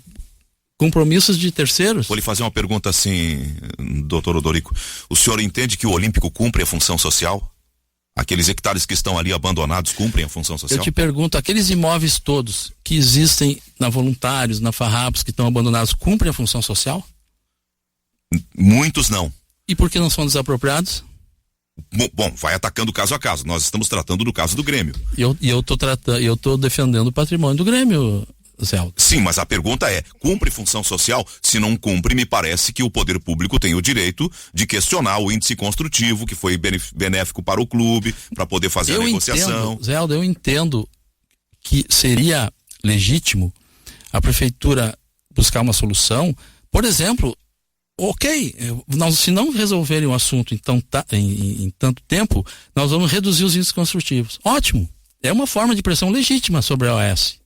compromissos de terceiros. Vou lhe fazer uma pergunta assim, doutor Odorico. O senhor entende que o Olímpico cumpre a função social? Aqueles hectares que estão ali abandonados cumprem a função social? Eu te pergunto, aqueles imóveis todos que existem na Voluntários, na Farrapos, que estão abandonados, cumprem a função social? Muitos não. E por que não são desapropriados? Bom, vai atacando caso a caso. Nós estamos tratando do caso do Grêmio. Eu tô defendendo o patrimônio do Grêmio, Zé. Sim, mas a pergunta é, cumpre função social? Se não cumpre, me parece que o poder público tem o direito de questionar o índice construtivo, que foi benéfico para o clube, para poder fazer a negociação. Zé, eu entendo que seria legítimo a prefeitura buscar uma solução. Por exemplo, se não resolverem o assunto em tanto tempo, nós vamos reduzir os índices construtivos. Ótimo, é uma forma de pressão legítima sobre a OAS.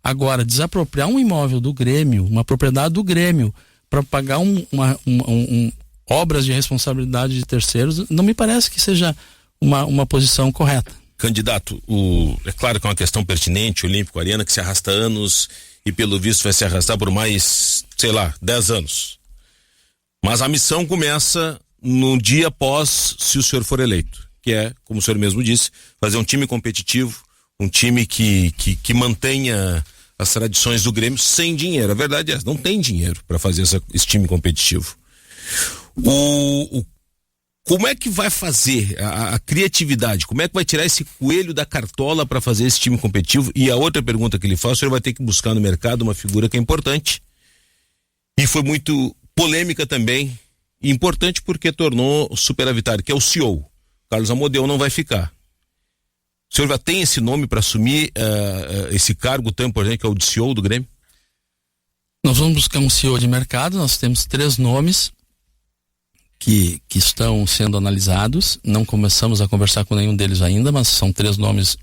Agora, desapropriar um imóvel do Grêmio, uma propriedade do Grêmio, para pagar obras de responsabilidade de terceiros, não me parece que seja uma posição correta. Candidato, é claro que é uma questão pertinente, o Olímpico Arena, que se arrasta há anos e pelo visto vai se arrastar por mais, 10 anos. Mas a missão começa no dia após, se o senhor for eleito, que é, como o senhor mesmo disse, fazer um time competitivo, um time que mantenha as tradições do Grêmio sem dinheiro. A verdade é essa, não tem dinheiro para fazer esse time competitivo. Como é que vai fazer a criatividade? Como é que vai tirar esse coelho da cartola para fazer esse time competitivo? E a outra pergunta que ele faz, o senhor vai ter que buscar no mercado uma figura que é importante e foi muito polêmica também, e importante porque tornou superavitário, que é o CEO. Carlos Amodeu não vai ficar. O senhor já tem esse nome para assumir esse cargo tão importante que é o de CEO do Grêmio? Nós vamos buscar um CEO de mercado, nós temos 3 nomes que estão sendo analisados, não começamos a conversar com nenhum deles ainda, mas são 3 nomes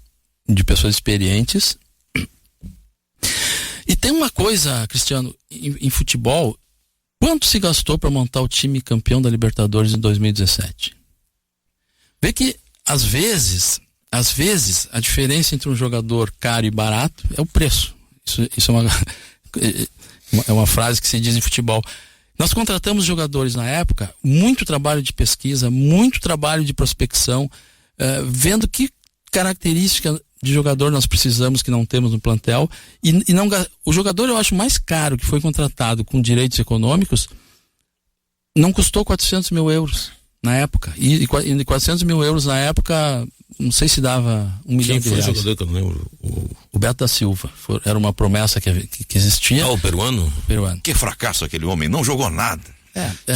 de pessoas experientes. E tem uma coisa, Cristiano, em futebol, quanto se gastou para montar o time campeão da Libertadores em 2017? Vê que, às vezes, a diferença entre um jogador caro e barato é o preço. Isso é uma frase que se diz em futebol. Nós contratamos jogadores na época, muito trabalho de pesquisa, muito trabalho de prospecção, vendo que característica de jogador nós precisamos que não temos no plantel. O jogador, eu acho, mais caro que foi contratado com direitos econômicos não custou 400 mil euros na época. E 400 mil euros na época, não sei se dava 1 milhão de reais. Quem foi o jogador que eu não lembro? O Beto da Silva. Era uma promessa que existia. O peruano? O peruano. Que fracasso aquele homem, não jogou nada.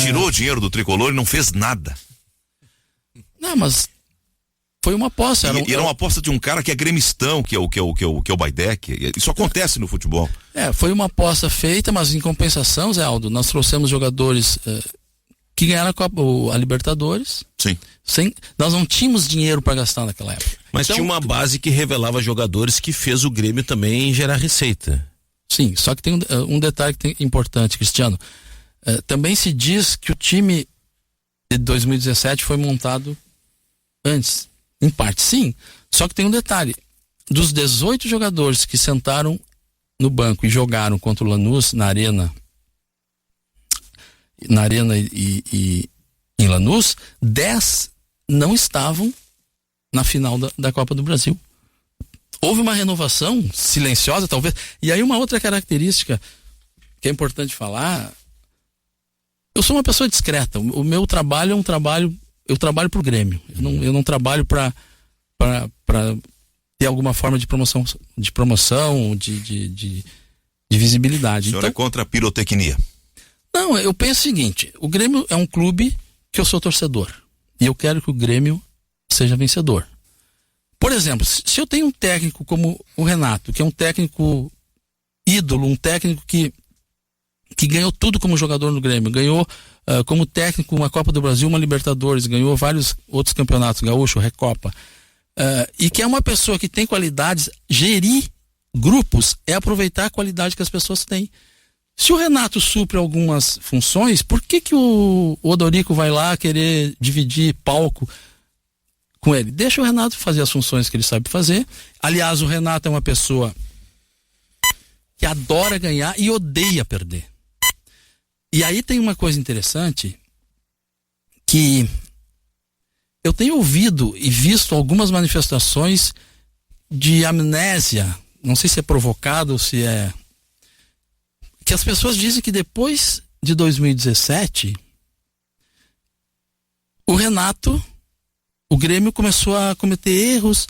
Tirou o dinheiro do tricolor e não fez nada. Não, mas foi uma aposta. Era uma aposta de um cara que é gremistão, que é o Baidec. Isso acontece no futebol. Foi uma aposta feita, mas em compensação, Zé Aldo, nós trouxemos jogadores que ganharam a Libertadores. Sim. Nós não tínhamos dinheiro para gastar naquela época. Mas tinha uma base que revelava jogadores que fez o Grêmio também gerar receita. Sim, só que tem um detalhe importante, Cristiano. Também se diz que o time de 2017 foi montado antes. Em parte, sim. Só que tem um detalhe. Dos 18 jogadores que sentaram no banco e jogaram contra o Lanús na Arena e em Lanús, 10 não estavam na final da Copa do Brasil. Houve uma renovação silenciosa, talvez. E aí uma outra característica que é importante falar, eu sou uma pessoa discreta. O meu trabalho é um trabalho, eu trabalho pro Grêmio. Eu não trabalho para ter alguma forma de promoção, de visibilidade. O senhor é contra a pirotecnia? Não, eu penso o seguinte, o Grêmio é um clube que eu sou torcedor. E eu quero que o Grêmio seja vencedor. Por exemplo, se eu tenho um técnico como o Renato, que é um técnico ídolo, um técnico que ganhou tudo como jogador no Grêmio, ganhou como técnico uma Copa do Brasil, uma Libertadores, ganhou vários outros campeonatos, Gaúcho, Recopa, e que é uma pessoa que tem qualidades, gerir grupos é aproveitar a qualidade que as pessoas têm. Se o Renato supre algumas funções, por que o Odorico vai lá querer dividir palco com ele? Deixa o Renato fazer as funções que ele sabe fazer. Aliás, o Renato é uma pessoa que adora ganhar e odeia perder. E aí tem uma coisa interessante, que eu tenho ouvido e visto algumas manifestações de amnésia, não sei se é provocado ou se é... que as pessoas dizem que depois de 2017, o Grêmio começou a cometer erros,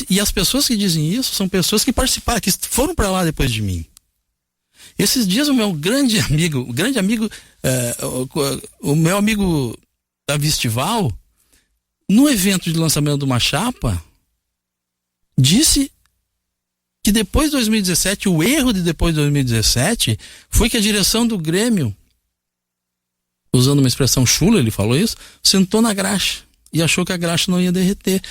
e as pessoas que dizem isso são pessoas que participaram, que foram para lá depois de mim. Esses dias o meu grande amigo, o meu amigo Davi Estival, no evento de lançamento de uma chapa, disse que depois de 2017, o erro de depois de 2017 foi que a direção do Grêmio, usando uma expressão chula, ele falou isso, sentou na graxa e achou que a graxa não ia derreter.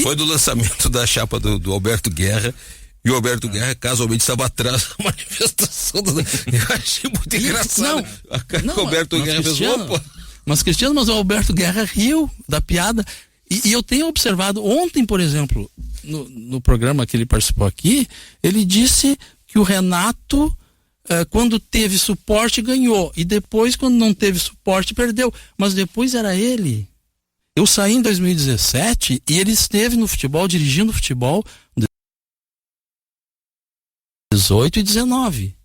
Foi do lançamento da chapa do Alberto Guerra, e o Alberto Guerra casualmente estava atrás da manifestação. Eu achei muito engraçado. O Alberto Guerra fez, opa! Mas o Alberto Guerra riu da piada. E eu tenho observado, ontem, por exemplo, no programa que ele participou aqui, ele disse que o Renato, quando teve suporte, ganhou. E depois, quando não teve suporte, perdeu. Mas depois era ele. Eu saí em 2017 e ele esteve no futebol, dirigindo o futebol, 18 e 19.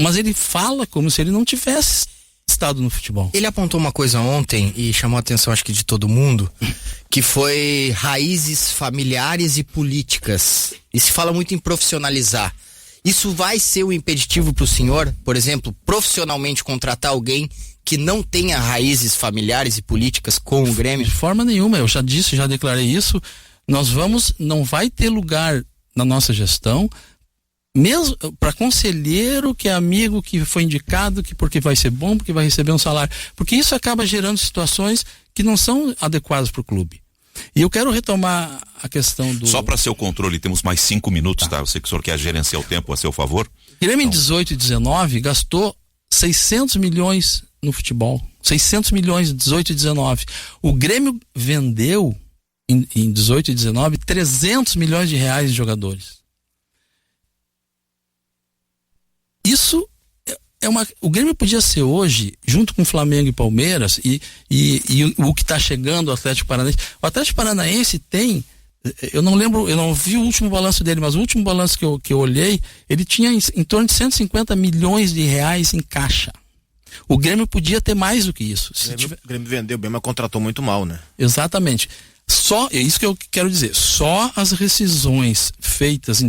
Mas ele fala como se ele não tivesse estado no futebol. Ele apontou uma coisa ontem e chamou a atenção, acho que de todo mundo, que foi raízes familiares e políticas. E se fala muito em profissionalizar. Isso vai ser um impeditivo para o senhor, por exemplo, profissionalmente contratar alguém que não tenha raízes familiares e políticas com o Grêmio? De forma nenhuma, eu já declarei isso. Não vai ter lugar na nossa gestão, mesmo para conselheiro que é amigo, que foi indicado, que porque vai ser bom, porque vai receber um salário, porque isso acaba gerando situações que não são adequadas para o clube. E eu quero retomar a questão do... Só para seu controle, temos mais 5 minutos, tá? Eu sei que o senhor quer gerenciar o tempo a seu favor. O Grêmio em 18 e 19 gastou 600 milhões no futebol. 600 milhões em 18 e 19. O Grêmio vendeu em 18 e 19 300 milhões de reais de jogadores. Isso o Grêmio podia ser hoje, junto com Flamengo e Palmeiras, e o que está chegando, o Atlético Paranaense. O Atlético Paranaense tem, eu não lembro, eu não vi o último balanço dele, mas o último balanço que eu olhei, ele tinha em torno de 150 milhões de reais em caixa. O Grêmio podia ter mais do que isso. O Grêmio vendeu bem, mas contratou muito mal, né? Exatamente. É isso que eu quero dizer. Só as rescisões feitas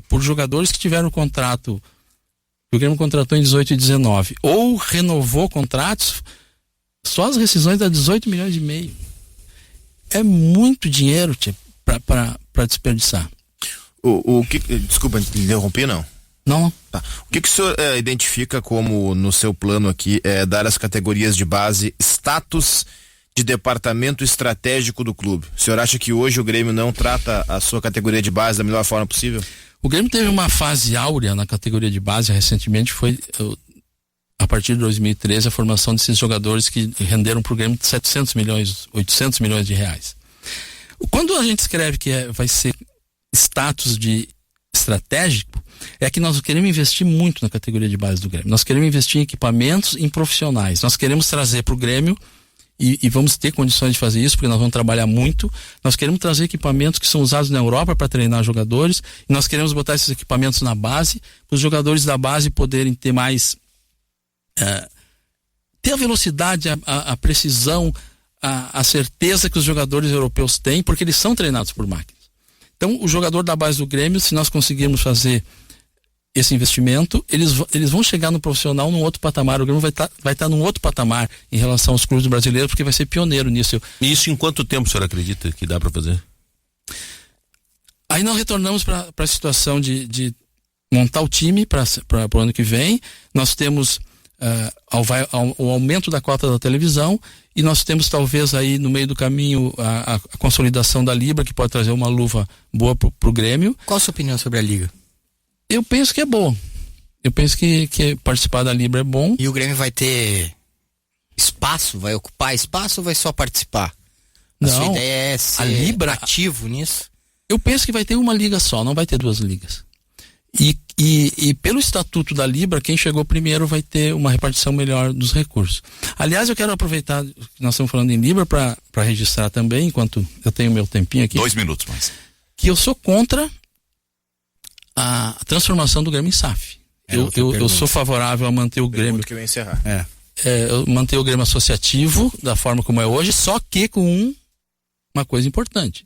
por jogadores que tiveram contrato, o Grêmio contratou em 18 e 19, ou renovou contratos, só as rescisões dá 18 milhões e meio. É muito dinheiro para desperdiçar. Desculpa, interrompi, não? Não. Tá. O que o senhor identifica como, no seu plano aqui, dar às categorias de base status de departamento estratégico do clube? O senhor acha que hoje o Grêmio não trata a sua categoria de base da melhor forma possível? O Grêmio teve uma fase áurea na categoria de base recentemente, foi a partir de 2013 a formação desses jogadores que renderam para o Grêmio 700 milhões, 800 milhões de reais. Quando a gente escreve que vai ser status de estratégico, é que nós queremos investir muito na categoria de base do Grêmio. Nós queremos investir em equipamentos, em profissionais. Nós queremos trazer para o Grêmio, e vamos ter condições de fazer isso, porque nós vamos trabalhar muito. Nós queremos trazer equipamentos que são usados na Europa para treinar jogadores, e nós queremos botar esses equipamentos na base, para os jogadores da base poderem ter mais... ter a velocidade, a precisão, a certeza que os jogadores europeus têm, porque eles são treinados por máquinas. Então, o jogador da base do Grêmio, se nós conseguirmos fazer esse investimento, eles vão chegar no profissional num outro patamar. O Grêmio vai estar num outro patamar em relação aos clubes brasileiros, porque vai ser pioneiro nisso. E isso em quanto tempo o senhor acredita que dá para fazer? Aí nós retornamos para a situação de montar o time para o ano que vem. Nós temos o aumento da cota da televisão, e nós temos talvez aí no meio do caminho a consolidação da Libra, que pode trazer uma luva boa pro Grêmio. Qual a sua opinião sobre a Liga? Eu penso que é bom. Eu penso que participar da Libra é bom. E o Grêmio vai ter espaço? Vai ocupar espaço ou vai só participar? A sua Não, ideia é ser a Libra ativo nisso? Eu penso que vai ter uma liga só, não vai ter duas ligas. E pelo estatuto da Libra, quem chegou primeiro vai ter uma repartição melhor dos recursos. Aliás, eu quero aproveitar que nós estamos falando em Libra para registrar também, enquanto eu tenho meu tempinho aqui. 2 minutos mais. Que eu sou contra a transformação do Grêmio em SAF. Eu sou favorável a manter o Grêmio. Que eu ia encerrar. Manter o Grêmio associativo da forma como é hoje, só que com uma coisa importante.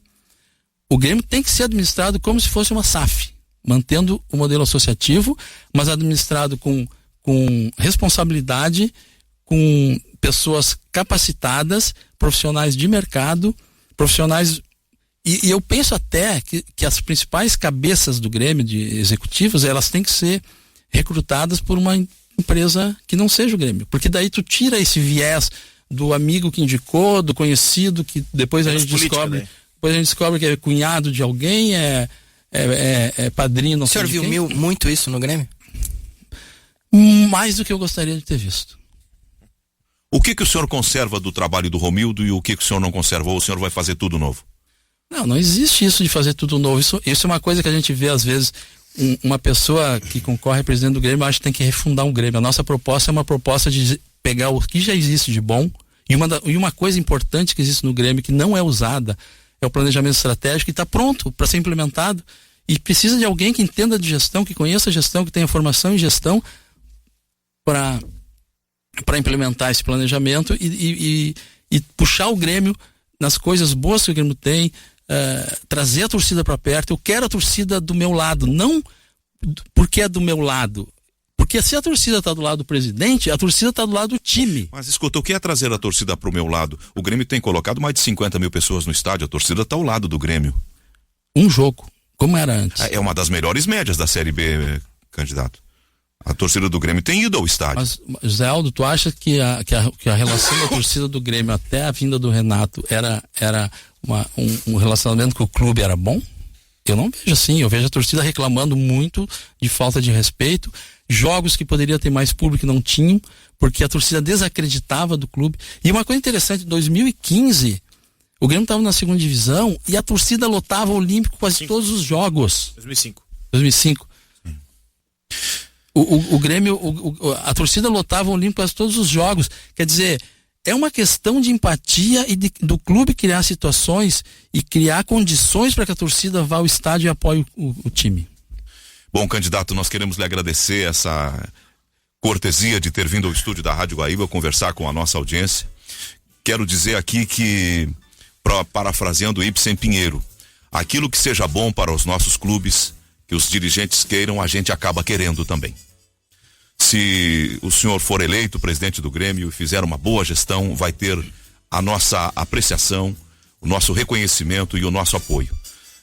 O Grêmio tem que ser administrado como se fosse uma SAF, mantendo o modelo associativo, mas administrado com responsabilidade, com pessoas capacitadas, profissionais de mercado, profissionais. E eu penso até que as principais cabeças do Grêmio, de executivos, elas têm que ser recrutadas por uma empresa que não seja o Grêmio, porque daí tu tira esse viés do amigo que indicou, do conhecido que depois a gente descobre que é cunhado de alguém, é padrinho, não sei. O senhor viu muito isso no Grêmio? Mais do que eu gostaria de ter visto. O que o senhor conserva do trabalho do Romildo e o que o senhor não conservou? O senhor vai fazer tudo novo? Não existe isso de fazer tudo novo. Isso é uma coisa que a gente vê às vezes. Uma pessoa que concorre a presidente do Grêmio, acho que tem que refundar um Grêmio. A nossa proposta é uma proposta de pegar o que já existe de bom, e uma coisa importante que existe no Grêmio que não é usada é o planejamento estratégico, que está pronto para ser implementado, e precisa de alguém que entenda de gestão, que conheça a gestão, que tenha formação em gestão para implementar esse planejamento e puxar o Grêmio nas coisas boas que o Grêmio tem, trazer a torcida para perto. Eu quero a torcida do meu lado, não porque é do meu lado, porque se a torcida está do lado do presidente, a torcida está do lado do time. Mas escuta, o que é trazer a torcida para o meu lado? O Grêmio tem colocado mais de 50 mil pessoas no estádio, a torcida está ao lado do Grêmio. Um jogo, como era antes. É uma das melhores médias da Série B, candidato. A torcida do Grêmio tem ido ao estádio. Mas, José Aldo, tu acha que a relação da torcida do Grêmio até a vinda do Renato era um relacionamento com o clube era bom? Eu não vejo assim. Eu vejo a torcida reclamando muito de falta de respeito, jogos que poderia ter mais público não tinham, porque a torcida desacreditava do clube. E uma coisa interessante, em 2015, o Grêmio estava na segunda divisão e a torcida lotava o Olímpico quase todos os jogos. 2005. O Grêmio, a torcida lotava o Olímpico quase todos os jogos. Quer dizer, é uma questão de empatia e do clube criar situações e criar condições para que a torcida vá ao estádio e apoie o time. Bom, candidato, nós queremos lhe agradecer essa cortesia de ter vindo ao estúdio da Rádio Guaíba conversar com a nossa audiência. Quero dizer aqui que, parafraseando Ibsen Pinheiro, aquilo que seja bom para os nossos clubes, que os dirigentes queiram, a gente acaba querendo também. Se o senhor for eleito presidente do Grêmio e fizer uma boa gestão, vai ter a nossa apreciação, o nosso reconhecimento e o nosso apoio.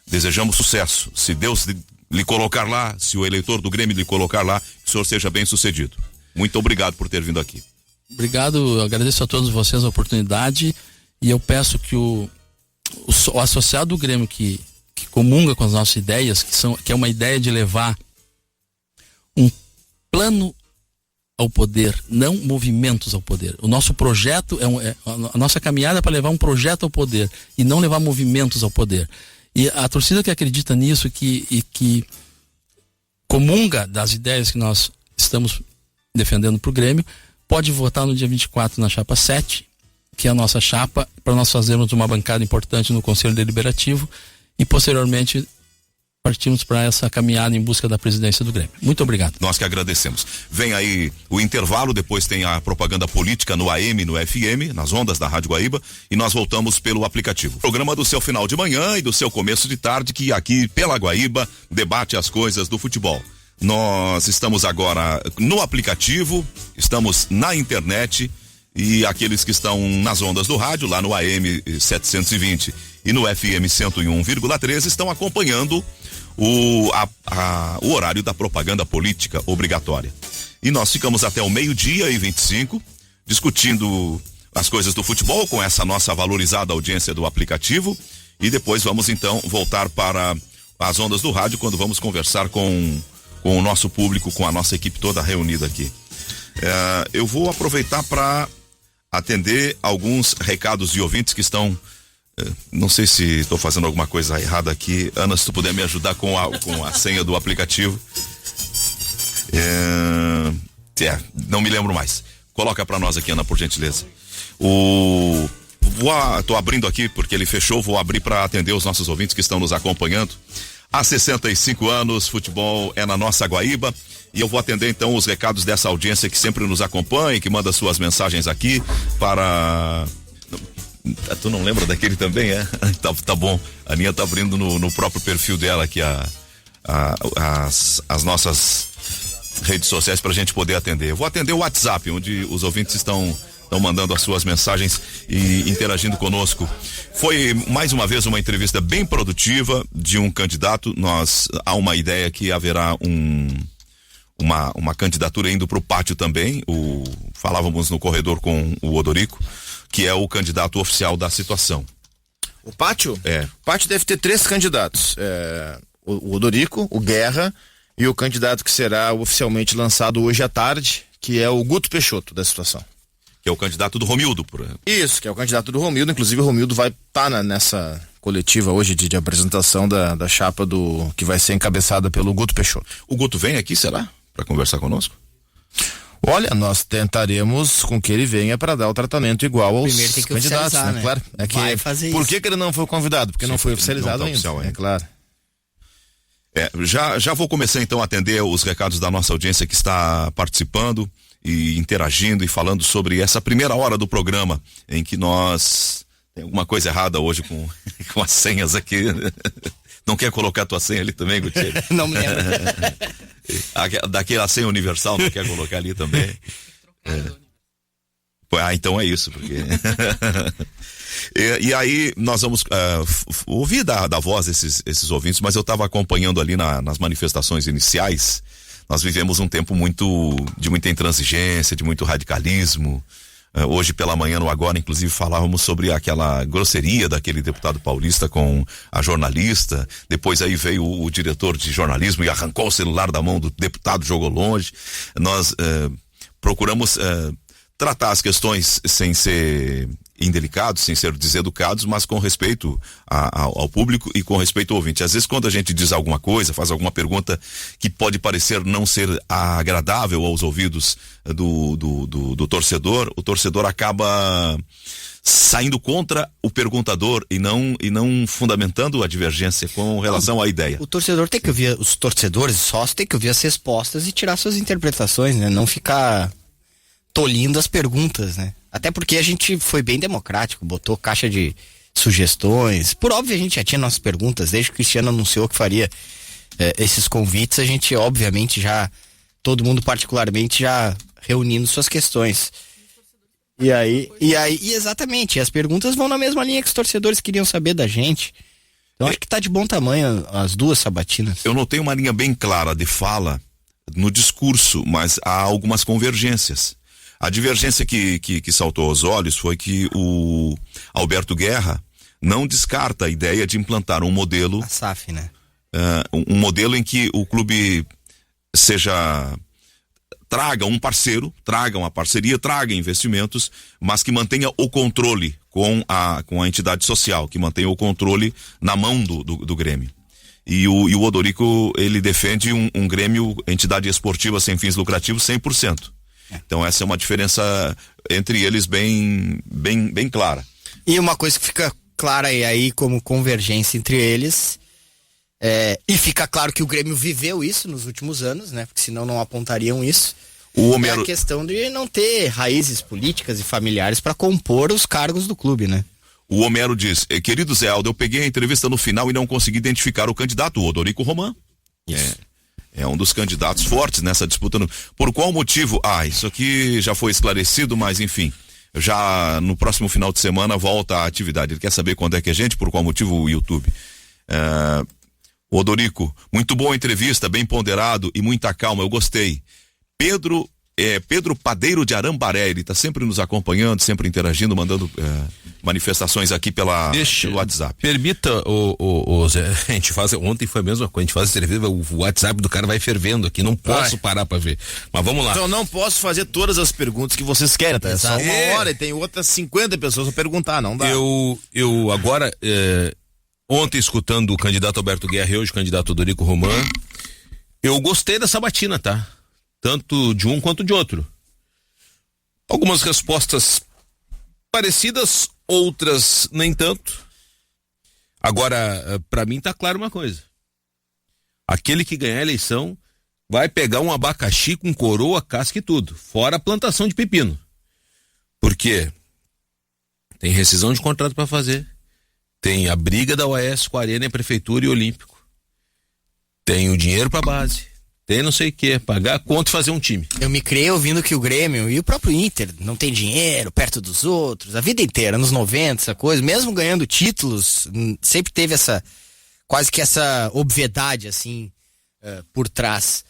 Desejamos sucesso. Se Deus lhe colocar lá, se o eleitor do Grêmio lhe colocar lá, que o senhor seja bem sucedido. Muito obrigado por ter vindo aqui. Obrigado, eu agradeço a todos vocês a oportunidade e eu peço que o associado do Grêmio que comunga com as nossas ideias, que é uma ideia de levar um plano ao poder, não movimentos ao poder. O nosso projeto a nossa caminhada é para levar um projeto ao poder e não levar movimentos ao poder. E a torcida que acredita nisso e que comunga das ideias que nós estamos defendendo para o Grêmio, pode votar no dia 24 na chapa 7, que é a nossa chapa, para nós fazermos uma bancada importante no Conselho Deliberativo e posteriormente partimos para essa caminhada em busca da presidência do Grêmio. Muito obrigado. Nós que agradecemos. Vem aí o intervalo, depois tem a propaganda política no AM e no FM, nas ondas da Rádio Guaíba, e nós voltamos pelo aplicativo. Programa do seu final de manhã e do seu começo de tarde, que aqui pela Guaíba debate as coisas do futebol. Nós estamos agora no aplicativo, estamos na internet, e aqueles que estão nas ondas do rádio, lá no AM 720 e no FM 101,3, estão acompanhando o horário da propaganda política obrigatória. E nós ficamos até o 12:25 discutindo as coisas do futebol com essa nossa valorizada audiência do aplicativo, e depois vamos então voltar para as ondas do rádio, quando vamos conversar com com o nosso público, com a nossa equipe toda reunida aqui. Eu vou aproveitar para atender alguns recados de ouvintes que estão, não sei se estou fazendo alguma coisa errada aqui. Ana, se tu puder me ajudar com a senha do aplicativo. Não me lembro mais. Coloca para nós aqui, Ana, por gentileza. Tô abrindo aqui porque ele fechou, vou abrir para atender os nossos ouvintes que estão nos acompanhando. Há 65 anos, futebol é na nossa Guaíba. E eu vou atender então os recados dessa audiência que sempre nos acompanha e que manda suas mensagens aqui para... Tu não lembra daquele também, é? Tá bom. A Aninha tá abrindo no próprio perfil dela aqui as nossas redes sociais pra gente poder atender. Eu vou atender o WhatsApp, onde os ouvintes estão mandando as suas mensagens e interagindo conosco. Foi mais uma vez uma entrevista bem produtiva de um candidato. Há uma ideia que haverá uma candidatura indo para o pátio também. Falávamos no corredor com o Odorico, que é o candidato oficial da situação. O pátio? É. O pátio deve ter 3 candidatos. O Odorico, o Guerra e o candidato que será oficialmente lançado hoje à tarde, que é o Guto Peixoto da situação. Que é o candidato do Romildo. Isso, que é o candidato do Romildo. Inclusive o Romildo vai estar nessa coletiva hoje de apresentação da chapa que vai ser encabeçada pelo Guto Peixoto. O Guto vem aqui, será? Para conversar conosco? Olha, nós tentaremos com que ele venha para dar o tratamento igual aos Primeiro tem que candidatos, oficializar, né? né? Claro. Vai fazer Por isso. que ele não foi convidado? Porque não foi oficializado não tá ainda. oficial ainda. É claro. Já vou começar então a atender os recados da nossa audiência que está participando e interagindo e falando sobre essa primeira hora do programa, em que nós... Tem alguma coisa errada hoje com as senhas aqui. Não quer colocar a tua senha ali também, Gutierrez? Não me lembro. Daquela senha universal, não quer colocar ali também? Então é isso, porque... e aí nós vamos ouvir da voz esses ouvintes, mas eu estava acompanhando ali nas manifestações iniciais. Nós vivemos um tempo de muita intransigência, de muito radicalismo. Hoje pela manhã no Agora, inclusive, falávamos sobre aquela grosseria daquele deputado paulista com a jornalista. Depois aí veio o diretor de jornalismo e arrancou o celular da mão do deputado, jogou longe. Nós procuramos tratar as questões sem ser indelicados, sem ser deseducados, mas com respeito ao público e com respeito ao ouvinte. Às vezes, quando a gente diz alguma coisa, faz alguma pergunta que pode parecer não ser agradável aos ouvidos do torcedor, o torcedor acaba saindo contra o perguntador e não fundamentando a divergência com relação à ideia. O torcedor tem que ouvir, os torcedores, sócios, tem que ouvir as respostas e tirar suas interpretações, né? Não ficar tolindo as perguntas, né? Até porque a gente foi bem democrático, botou caixa de sugestões. Por óbvio, a gente já tinha nossas perguntas, desde que o Cristiano anunciou que faria esses convites, a gente obviamente todo mundo particularmente já reunindo suas questões. E aí, exatamente, as perguntas vão na mesma linha que os torcedores queriam saber da gente. Então acho que tá de bom tamanho as duas sabatinas. Eu notei uma linha bem clara de fala no discurso, mas há algumas convergências. A divergência que saltou aos olhos foi que o Alberto Guerra não descarta a ideia de implantar um modelo... A SAF, né? Um modelo em que o clube traga um parceiro, traga uma parceria, traga investimentos, mas que mantenha o controle com a entidade social, que mantenha o controle na mão do Grêmio. E o Odorico, ele defende um Grêmio, entidade esportiva sem fins lucrativos, 100%. Então essa é uma diferença entre eles bem clara. E uma coisa que fica clara aí como convergência entre eles, e fica claro que o Grêmio viveu isso nos últimos anos, né? Porque senão não apontariam isso. É a questão de não ter raízes políticas e familiares para compor os cargos do clube, né? O Homero diz: querido Zé Aldo, eu peguei a entrevista no final e não consegui identificar o candidato, o Odorico Roman. É um dos candidatos fortes nessa disputa. Por qual motivo? Isso aqui já foi esclarecido, mas enfim, já no próximo final de semana volta a atividade. Ele quer saber quando é que a gente, por qual motivo o YouTube. Odorico, muito boa entrevista, bem ponderado e muita calma, eu gostei. Pedro Pedro Padeiro de Arambaré, ele está sempre nos acompanhando, sempre interagindo, mandando manifestações aqui pelo WhatsApp. Permita, Zé, a gente faz, ontem foi a mesma coisa, a gente faz entrevista, o WhatsApp do cara vai fervendo aqui, não posso parar pra ver. Mas vamos lá. Então não posso fazer todas as perguntas que vocês querem, tá? É só uma hora e tem outras 50 pessoas a perguntar, não dá. Eu agora, ontem escutando o candidato Alberto Guerra e hoje o candidato Dorico Roman, eu gostei da sabatina, tá? Tanto de um quanto de outro. Algumas respostas parecidas, outras nem tanto. Agora, pra mim tá claro uma coisa. Aquele que ganhar a eleição vai pegar um abacaxi com coroa, casca e tudo. Fora a plantação de pepino. Por quê? Tem rescisão de contrato pra fazer. Tem a briga da OAS com a Arena, a Prefeitura e o Olímpico. Tem o dinheiro pra base. Tem não sei o que, pagar a conta e fazer um time. Eu me criei ouvindo que o Grêmio e o próprio Inter não tem dinheiro perto dos outros, a vida inteira, anos 90, essa coisa, mesmo ganhando títulos, sempre teve quase que essa obviedade, assim, por trás.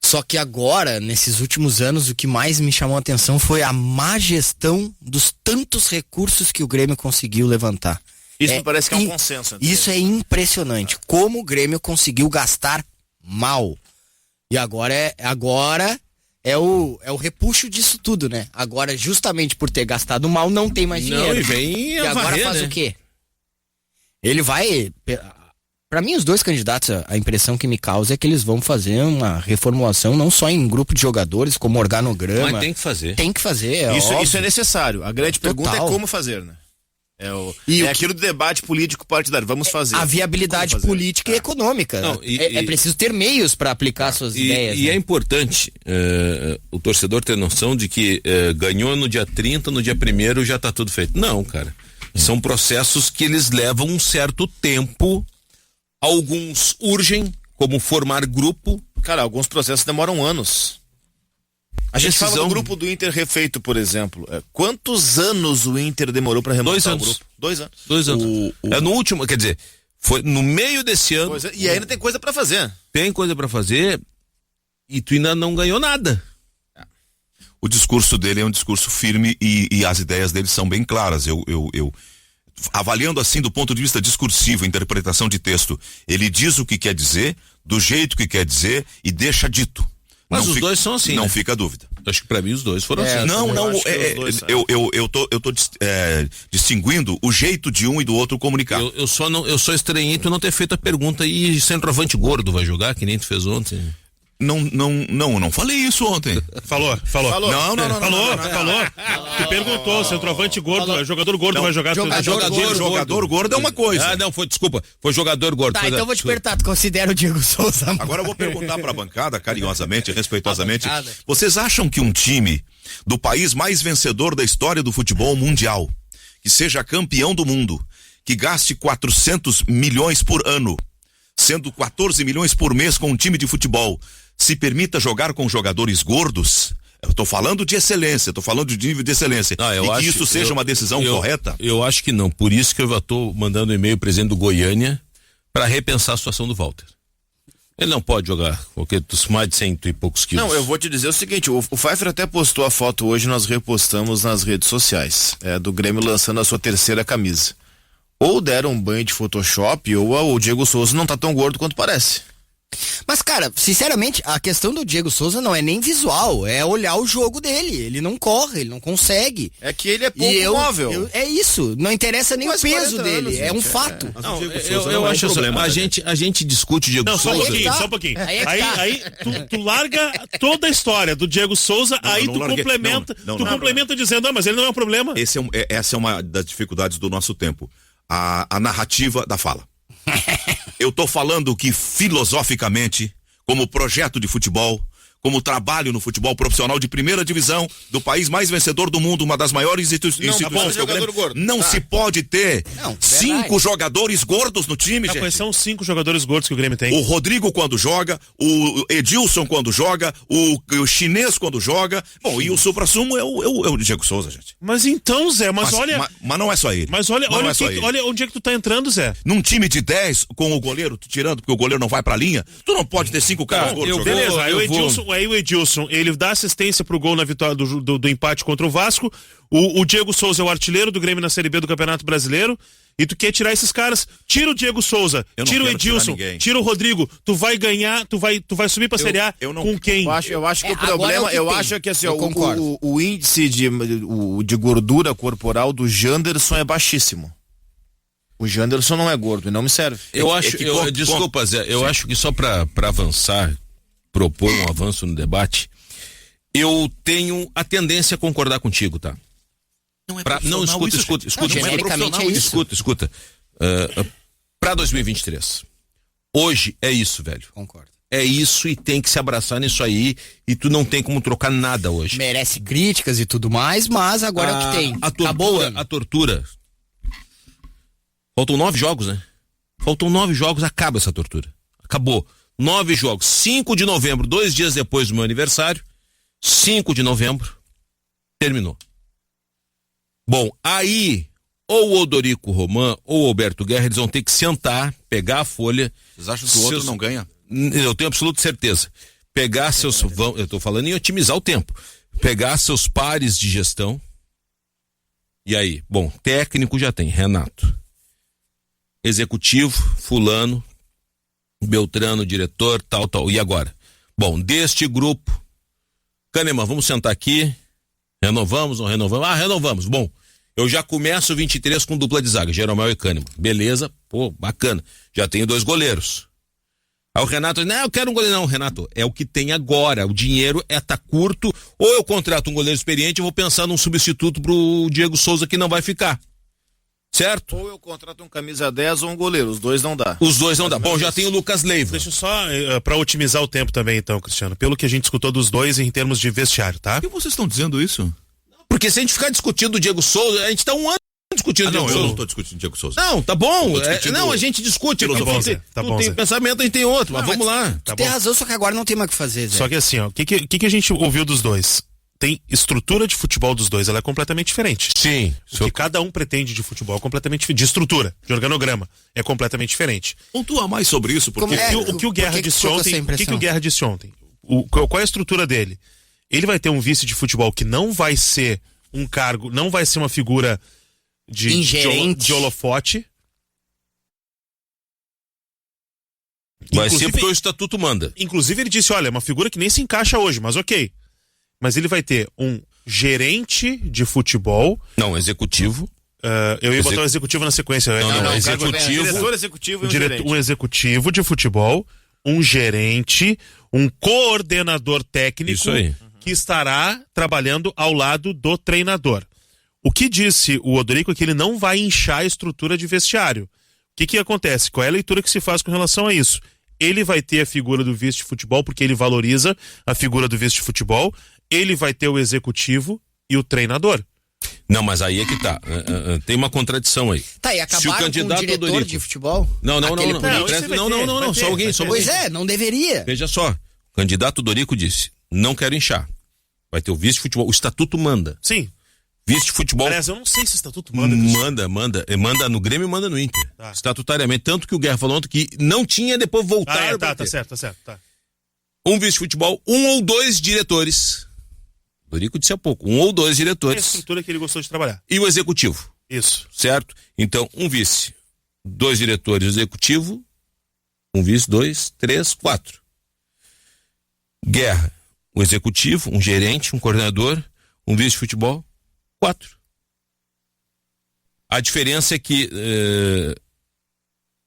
Só que agora, nesses últimos anos, o que mais me chamou a atenção foi a má gestão dos tantos recursos que o Grêmio conseguiu levantar. Isso me parece que é um consenso. Isso é impressionante, como o Grêmio conseguiu gastar mal. E agora é o repuxo disso tudo, né? Agora, justamente por ter gastado mal, não tem mais dinheiro. Não, e vem e agora varrer, faz né? o quê? Ele vai... Pra mim, os dois candidatos, a impressão que me causa é que eles vão fazer uma reformulação não só em grupo de jogadores, como organograma. Mas tem que fazer. Tem que fazer, Isso é necessário. A grande pergunta é como fazer, né? Aquilo do debate político partidário. Vamos fazer. A viabilidade política e econômica. Não, é preciso ter meios para aplicar suas ideias. E né? é importante o torcedor ter noção de que ganhou no dia 30, no dia 1º já tá tudo feito. Não, cara. São processos que eles levam um certo tempo. Alguns urgem, como formar grupo. Cara, alguns processos demoram anos. A gente fala do grupo do Inter refeito, por exemplo. Quantos anos o Inter demorou para remontar o grupo? 2 anos. 2 anos. No último, quer dizer, foi no meio desse ano. E ainda tem coisa para fazer. Tem coisa para fazer e tu ainda não ganhou nada. O discurso dele é um discurso firme e as ideias dele são bem claras. Eu avaliando assim do ponto de vista discursivo, interpretação de texto, ele diz o que quer dizer, do jeito que quer dizer e deixa dito. Mas os dois são assim, não né? fica dúvida. Acho que pra mim os dois foram assim. Eu tô distinguindo o jeito de um e do outro comunicar. Eu só estranhei tu não ter feito a pergunta e centroavante gordo vai jogar, que nem tu fez ontem. Não falei isso ontem. Falou. Não. Falou. Tu perguntou, centroavante gordo, jogador gordo vai jogar. Jogador gordo é uma coisa. Desculpa, foi jogador gordo. Tá, então eu vou te perguntar, tu considera o Diego Souza? Agora eu vou perguntar pra bancada, carinhosamente, respeitosamente, vocês acham que um time do país mais vencedor da história do futebol mundial, que seja campeão do mundo, que gaste 400 milhões por ano, sendo 14 milhões por mês com um time de futebol, se permita jogar com jogadores gordos? Eu tô falando de excelência, tô falando de nível de excelência. Que isso seja uma decisão correta? Eu acho que não, por isso que eu já tô mandando e-mail ao presidente do Goiânia para repensar a situação do Walter. Ele não pode jogar, porque mais de 100 e poucos quilos. Não, eu vou te dizer o seguinte, o Pfeiffer até postou a foto hoje, nós repostamos nas redes sociais, do Grêmio lançando a sua 3ª camisa. Ou deram um banho de Photoshop, ou o Diego Souza não tá tão gordo quanto parece. Mas, cara, sinceramente, a questão do Diego Souza não é nem visual, é olhar o jogo dele. Ele não corre, ele não consegue. É que ele é pouco móvel. É isso, não interessa nem o peso dele, anos, é um fato. Não, eu acho assim, a gente discute o Diego Souza. Só um pouquinho. Aí tu larga toda a história do Diego Souza, tu complementa dizendo, mas ele não é um problema. Essa é uma das dificuldades do nosso tempo. A narrativa da fala. Eu tô falando que filosoficamente, como projeto de futebol, como trabalho no futebol profissional de primeira divisão do país mais vencedor do mundo, uma das maiores instituições que eu Grêmio, não se pode ter 5 jogadores gordos no time, gente. Quais são os 5 jogadores gordos que o Grêmio tem? O Rodrigo quando joga, o Edilson quando joga, o chinês quando joga, bom, e o supra-sumo é o Diego Souza, gente. Mas então, Zé, olha... Mas não é só ele. Mas olha onde é que tu tá entrando, Zé. Num time de 10, com o goleiro, tu tirando porque o goleiro não vai pra linha, tu não pode ter 5 caras gordos jogando. Beleza, aí aí o Edilson, ele dá assistência pro gol na vitória do empate contra o Vasco. O Diego Souza é o artilheiro do Grêmio na Série B do Campeonato Brasileiro. E tu quer tirar esses caras? Tira o Diego Souza, tira o Edilson, tira o Rodrigo. Tu vai ganhar, tu vai subir pra Série A com quem? Eu acho que o problema, eu acho que assim, o índice de gordura corporal do Janderson é baixíssimo. O Janderson não é gordo e não me serve. Desculpa, Zé, eu acho que só pra avançar, propor um avanço no debate, eu tenho a tendência a concordar contigo, tá? Não, escuta. Pra 2023. Hoje é isso, velho. Concordo. É isso e tem que se abraçar nisso aí e tu não tem como trocar nada hoje. Merece críticas e tudo mais, mas agora é o que tem. A tortura. Faltam 9 jogos, né? Faltam 9 jogos, acaba essa tortura. Acabou. 9 jogos. 5 de novembro, 2 dias depois do meu aniversário. 5 de novembro. Terminou. Bom, aí, ou o Odorico Roman ou o Alberto Guerra, eles vão ter que sentar, pegar a folha. Vocês acham que o outro não ganha? Eu tenho absoluta certeza. Pegar seus... eu tô falando em otimizar o tempo. Pegar seus pares de gestão. E aí? Bom, técnico já tem, Renato. Executivo, fulano, Beltrano, diretor, tal. E agora? Bom, deste grupo, Kahneman, vamos sentar aqui. Renovamos, não renovamos? Renovamos. Bom, eu já começo o 23 com dupla de zaga, Jeromel e Kahneman. Beleza, pô, bacana. Já tenho 2 goleiros. Aí o Renato diz, não, eu quero um goleiro. Não, Renato, é o que tem agora. O dinheiro tá curto. Ou eu contrato um goleiro experiente e vou pensar num substituto pro Diego Souza que não vai ficar. Certo? Ou eu contrato um camisa 10 ou um goleiro. Os dois não dá. Bom, já tem o Lucas Leiva. Deixa eu só, pra otimizar o tempo também, então, Cristiano. Pelo que a gente escutou dos dois em termos de vestiário, tá? Por que vocês estão dizendo isso? Porque se a gente ficar discutindo o Diego Souza, a gente tá um ano discutindo o Diego Souza. Eu não tô discutindo o Diego Souza. Não, tá bom. A gente discute. Tá bom, Zé. Tu tem um pensamento, a gente tem outro, mas vamos lá. Tu tem razão, só que agora não tem mais o que fazer, Zé. Só que assim, ó, o que a gente ouviu dos dois? Tem estrutura de futebol dos dois, ela é completamente diferente. Sim. O que cada um pretende de futebol é completamente diferente. De estrutura, de organograma, é completamente diferente. Pontua mais sobre isso, porque O que o Guerra disse ontem, qual é a estrutura dele? Ele vai ter um vice de futebol que não vai ser um cargo, não vai ser uma figura de holofote. Vai ser porque o estatuto manda. Inclusive ele disse, olha, é uma figura que nem se encaixa hoje, mas ok. Mas ele vai ter um gerente de futebol. Não, executivo. Eu ia botar o executivo na sequência. Não, executivo. Diretor executivo e um executivo de futebol, um gerente, um coordenador técnico. Isso aí. Que estará trabalhando ao lado do treinador. O que disse o Odorico é que ele não vai inchar a estrutura de vestiário. O que acontece? Qual é a leitura que se faz com relação a isso? Ele vai ter a figura do vice de futebol, porque ele valoriza a figura do vice de futebol. Ele vai ter o executivo e o treinador. Não, mas aí é que tá. Tem uma contradição aí. Tá, e acabaram com o diretor Odorico de futebol? Não. Só alguém. Pois é, não deveria. Veja só. O candidato Odorico disse, não quero inchar. Vai ter o vice de futebol. O estatuto manda. Sim. Vice de futebol. Aliás, eu não sei se o estatuto manda. Manda no Grêmio e manda no Inter. Tá. Estatutariamente. Tanto que o Guerra falou ontem que não tinha, depois voltar. Tá certo. Tá. Um vice de futebol, 1 ou 2 diretores. Dorico disse há pouco, 1 ou 2 diretores. É a estrutura que ele gostou de trabalhar. E o executivo. Isso. Certo? Então, um vice, 2 diretores, executivo, um vice, 2, 3, 4. Guerra, um executivo, um gerente, um coordenador, um vice de futebol, 4. A diferença é que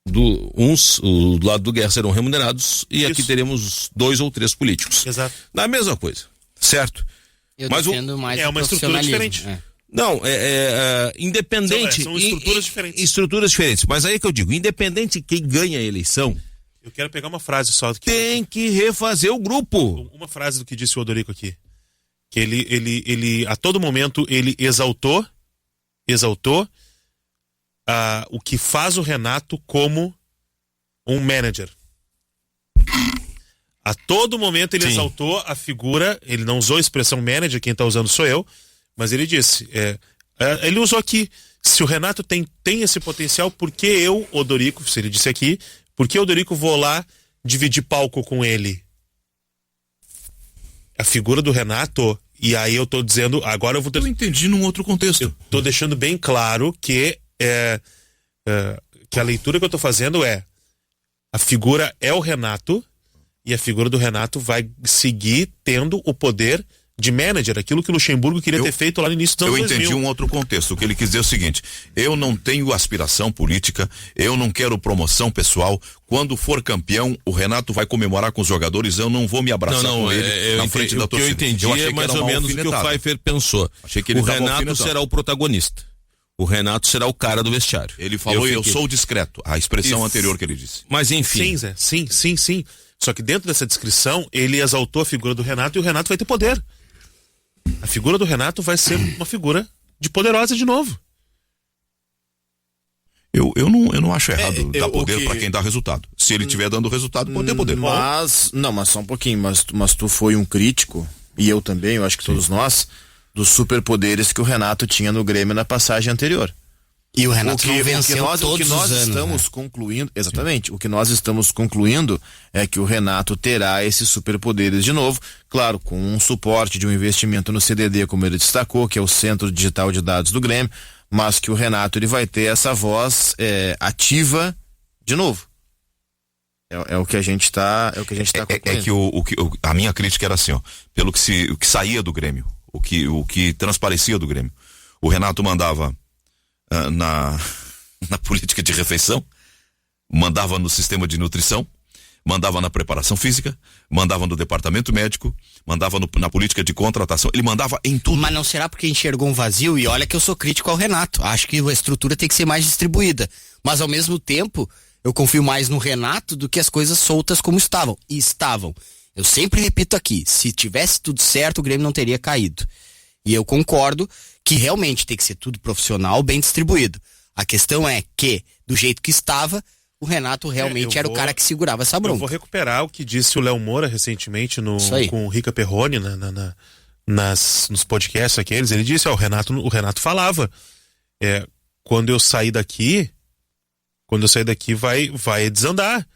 do lado do Guerra serão remunerados e aqui teremos 2 ou 3 políticos. Exato. Na mesma coisa, certo? Mas mais é uma estrutura diferente. Não, independente. São estruturas diferentes. Estruturas diferentes. Mas aí que eu digo, independente de quem ganha a eleição. Eu quero pegar uma frase só. Tem que refazer o grupo. Uma frase do que disse o Odorico aqui. Que ele a todo momento, ele exaltou o que faz o Renato como um manager. A todo momento ele exaltou a figura, ele não usou a expressão manager, quem está usando sou eu, mas ele disse, ele usou aqui, se o Renato tem esse potencial, por que eu, Odorico, se ele disse aqui, por que Odorico vou lá dividir palco com ele? a figura do Renato, e aí eu tô dizendo, agora eu vou... Eu entendi num outro contexto. Eu tô deixando bem claro que a leitura que eu tô fazendo é: a figura é o Renato, e a figura do Renato vai seguir tendo o poder de manager, aquilo que o Luxemburgo queria ter feito lá no início dos anos 2000. Eu entendi um outro contexto. O que ele quis dizer é o seguinte: eu não tenho aspiração política, eu não quero promoção pessoal. Quando for campeão, o Renato vai comemorar com os jogadores, eu não vou me abraçar com ele na frente da torcida. O que eu entendi é mais ou menos o que o Pfeiffer pensou. Achei que ele o Renato será o protagonista. O Renato será o cara do vestiário. Ele falou, eu sou discreto, a expressão anterior que ele disse. Mas enfim. Sim, Zé, sim. Só que dentro dessa descrição, ele exaltou a figura do Renato, e o Renato vai ter poder. A figura do Renato vai ser uma figura de poderosa de novo. Eu não acho errado dar poder pra quem dá resultado. Se ele estiver dando resultado, pode ter poder. Mas só um pouquinho, mas tu foi um crítico, e eu também, eu acho que todos nós, dos superpoderes que o Renato tinha no Grêmio na passagem anterior. E o Renato não venceu o que nós anos, estamos concluindo, exatamente, sim. O que nós estamos concluindo é que o Renato terá esses superpoderes de novo, claro, com um suporte de um investimento no CDD, como ele destacou, que é o Centro Digital de Dados do Grêmio, mas que o Renato ele vai ter essa voz ativa de novo. É o que a gente está concluindo. Que a minha crítica era assim, ó, pelo o que saía do Grêmio, o que transparecia do Grêmio. O Renato mandava na política de refeição, mandava no sistema de nutrição, mandava na preparação física, mandava no departamento médico, mandava na política de contratação, ele mandava em tudo. Mas não será porque enxergou um vazio? E olha que eu sou crítico ao Renato, acho que a estrutura tem que ser mais distribuída, mas ao mesmo tempo eu confio mais no Renato do que as coisas soltas como estavam, e estavam. Eu sempre repito aqui, se tivesse tudo certo, o Grêmio não teria caído. E eu concordo que realmente tem que ser tudo profissional, bem distribuído. A questão é que, do jeito que estava, o Renato realmente era o cara que segurava essa bronca. Eu vou recuperar o que disse o Léo Moura recentemente com o Rica Perrone nos podcasts aqueles. Ele disse, o Renato falava, quando eu sair daqui vai desandar.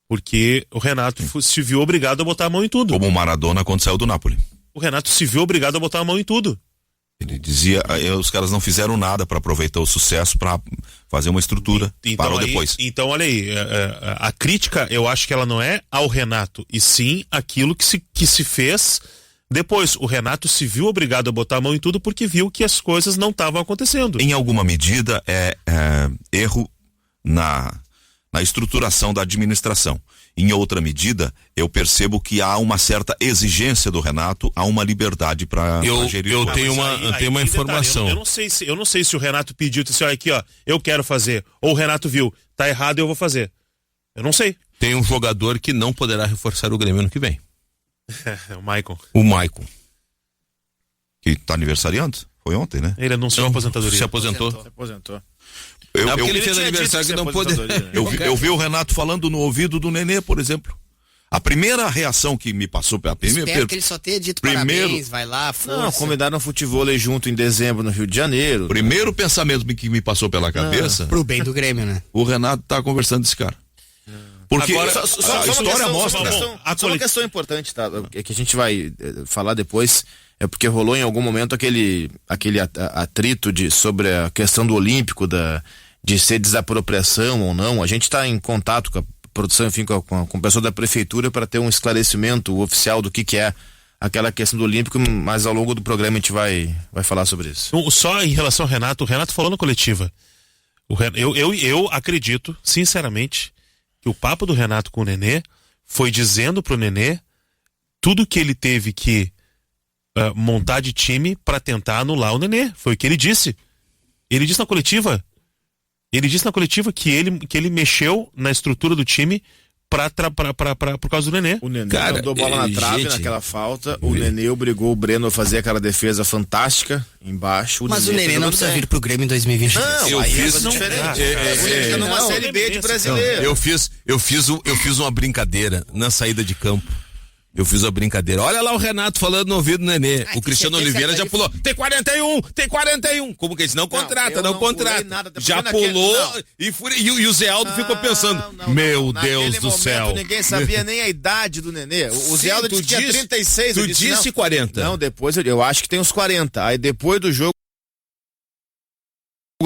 Porque o Renato se viu obrigado a botar a mão em tudo. Como o Maradona quando saiu do Napoli. O Renato se viu obrigado a botar a mão em tudo. Ele dizia, os caras não fizeram nada para aproveitar o sucesso, para fazer uma estrutura, parou depois. Então, olha aí, a crítica, eu acho que ela não é ao Renato, e sim aquilo que se fez depois. O Renato se viu obrigado a botar a mão em tudo porque viu que as coisas não estavam acontecendo. Em alguma medida, erro na estruturação da administração. Em outra medida, eu percebo que há uma certa exigência do Renato, há uma liberdade para gerir. Eu tenho uma informação. Eu não sei se o Renato pediu, disse, aqui, eu quero fazer. Ou o Renato viu, tá errado, eu vou fazer. Eu não sei. Tem um jogador que não poderá reforçar o Grêmio ano que vem. O Maicon. O Maicon. Que tá aniversariando? Foi ontem, né? Ele anunciou a aposentadoria. Se aposentou. Porque ele fez aniversário que não pôde. Eu vi o Renato falando no ouvido do Nenê, por exemplo. A primeira reação que me passou pela Espero que ele só tenha dito parabéns, vai lá, força. Não, convidaram o futevôlei junto em dezembro no Rio de Janeiro. Primeiro pensamento que me passou pela cabeça. Pro bem do Grêmio, né? O Renato tá conversando com esse cara. Porque agora, a história mostra. Só uma questão importante, tá? Que a gente vai falar depois. É porque rolou em algum momento aquele atrito sobre a questão do Olímpico, de ser desapropriação ou não. A gente está em contato com a produção, enfim, com o pessoal da prefeitura para ter um esclarecimento oficial do que é aquela questão do Olímpico, mas ao longo do programa a gente vai falar sobre isso. Só em relação ao Renato, o Renato falou na coletiva. Eu acredito, sinceramente, que o papo do Renato com o Nenê foi dizendo pro Nenê tudo que ele teve que montar de time para tentar anular o Nenê. Foi o que ele disse. Ele disse na coletiva. Que ele mexeu na estrutura do time por causa do Nenê. O Nenê mandou bola na trave naquela falta. O Nenê obrigou o Breno a fazer aquela defesa fantástica embaixo. Mas o Nenê não precisa vir pro Grêmio em 2023. Não, eu fiz diferente. Ele fica numa Série B de brasileiro. Eu fiz uma brincadeira na saída de campo. Eu fiz a brincadeira. Olha lá o Renato falando no ouvido do Nenê. O Cristiano Oliveira já pulou. Tem 41, tem 41. Como que ele disse? Não contrata, não contrata. Nada, Já pulou e o Zé Aldo ficou pensando, meu Deus do céu. Ninguém sabia nem a idade do Nenê. O Zé Aldo disse que tinha 36. Tu disse 40. Não, depois eu acho que tem uns 40. Aí depois do jogo,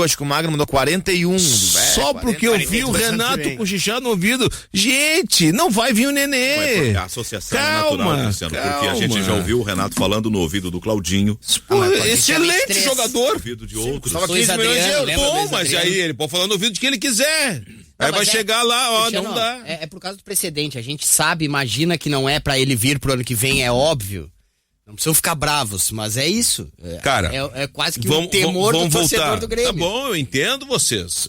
acho que o Magno mandou 41. Só porque eu vi o Renato cochichar no ouvido. Gente, não vai vir o Nenê. A associação é natural, Luciano, porque a gente já ouviu o Renato falando no ouvido do Claudinho. Pô, excelente jogador. No ouvido de outros. Só 15 milhões de euros. Bom, mas aí ele pode falar no ouvido de quem ele quiser. Aí vai chegar lá, ó, não dá. É por causa do precedente. A gente sabe, imagina que não é pra ele vir pro ano que vem, é óbvio. Não precisam ficar bravos, mas é isso. Cara, é quase que um temor do torcedor do Grêmio. Tá bom, eu entendo vocês.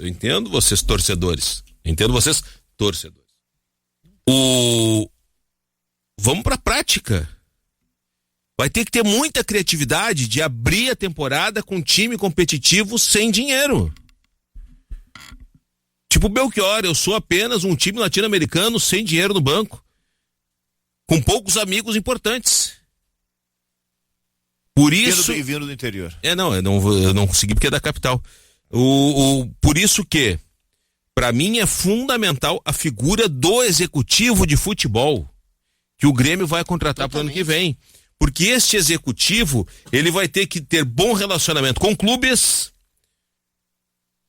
Torcedores. Vamos pra prática. Vai ter que ter muita criatividade de abrir a temporada com um time competitivo sem dinheiro. Tipo Belchior, eu sou apenas um time latino-americano sem dinheiro no banco, com poucos amigos importantes. Por isso. Vindo do interior. Eu não consegui porque é da capital. Por isso que, pra mim, é fundamental a figura do executivo de futebol que o Grêmio vai contratar pro ano que vem. Porque este executivo, ele vai ter que ter bom relacionamento com clubes,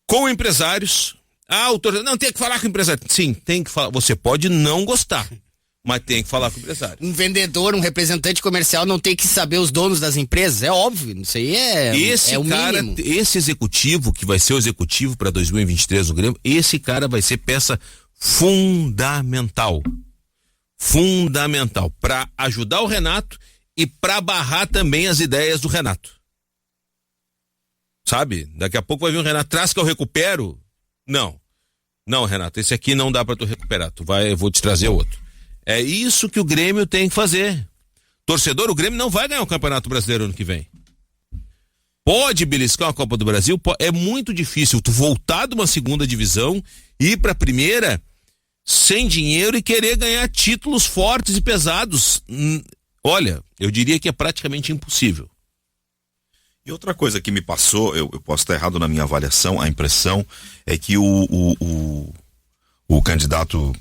com empresários. O torcedor não tem que falar com o empresário. Sim, tem que falar. Você pode não gostar, mas tem que falar com o empresário. Um vendedor, um representante comercial não tem que saber os donos das empresas, é óbvio, isso aí é o mínimo. Esse executivo, que vai ser o executivo para 2023 no Grêmio, esse cara vai ser peça fundamental para ajudar o Renato e para barrar também as ideias do Renato. Sabe? Daqui a pouco vai vir o Renato, traz que eu recupero. Não, Renato, esse aqui não dá para tu recuperar, eu vou te trazer outro. É isso que o Grêmio tem que fazer. Torcedor, o Grêmio não vai ganhar o Campeonato Brasileiro ano que vem. Pode beliscar a Copa do Brasil, é muito difícil tu voltar de uma segunda divisão, ir pra primeira sem dinheiro e querer ganhar títulos fortes e pesados. Olha, eu diria que é praticamente impossível. E outra coisa que me passou, eu posso estar errado na minha avaliação, a impressão é que o candidato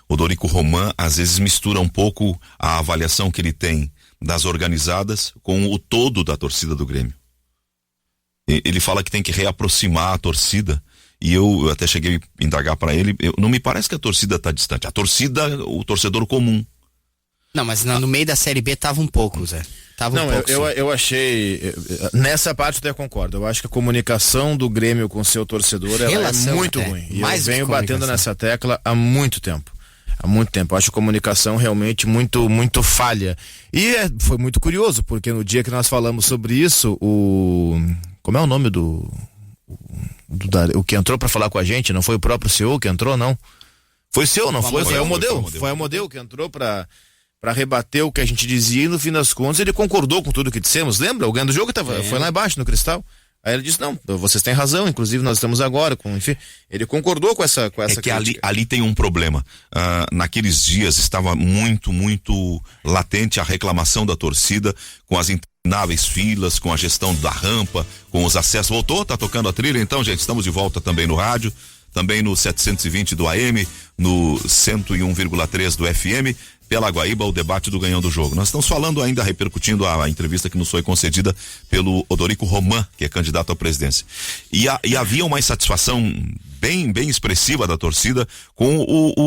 Odorico Roman às vezes mistura um pouco a avaliação que ele tem das organizadas com o todo da torcida do Grêmio. Ele fala que tem que reaproximar a torcida, e eu até cheguei a indagar para ele, não me parece que a torcida está distante, a torcida, o torcedor comum. Não, mas no meio da Série B tava um pouco, Zé. Eu achei, nessa parte eu até concordo, eu acho que a comunicação do Grêmio com o seu torcedor é muito ruim, e eu venho batendo nessa tecla há muito tempo. Eu acho a comunicação realmente muito, muito falha. E foi muito curioso, porque no dia que nós falamos sobre isso, como é o nome o que entrou para falar com a gente? Não foi o próprio CEO que entrou, não? Foi o CEO, não foi? Foi o Modelo. Foi o Modelo que entrou para rebater o que a gente dizia, e no fim das contas ele concordou com tudo que dissemos. Lembra? O ganho do jogo foi lá embaixo no Cristal. Aí ele disse, não, vocês têm razão, inclusive nós estamos agora, enfim, ele concordou com essa que ali tem um problema. Naqueles dias estava muito, muito latente a reclamação da torcida com as intermináveis filas, com a gestão da rampa, com os acessos. Voltou? Tá tocando a trilha? Então, gente, estamos de volta também no rádio, também no 720 do AM, no 101,3 do FM. Pela Guaíba, o debate do Ganhão do Jogo. Nós estamos falando ainda, repercutindo a entrevista que nos foi concedida pelo Odorico Roman, que é candidato à presidência. E havia uma insatisfação bem expressiva da torcida com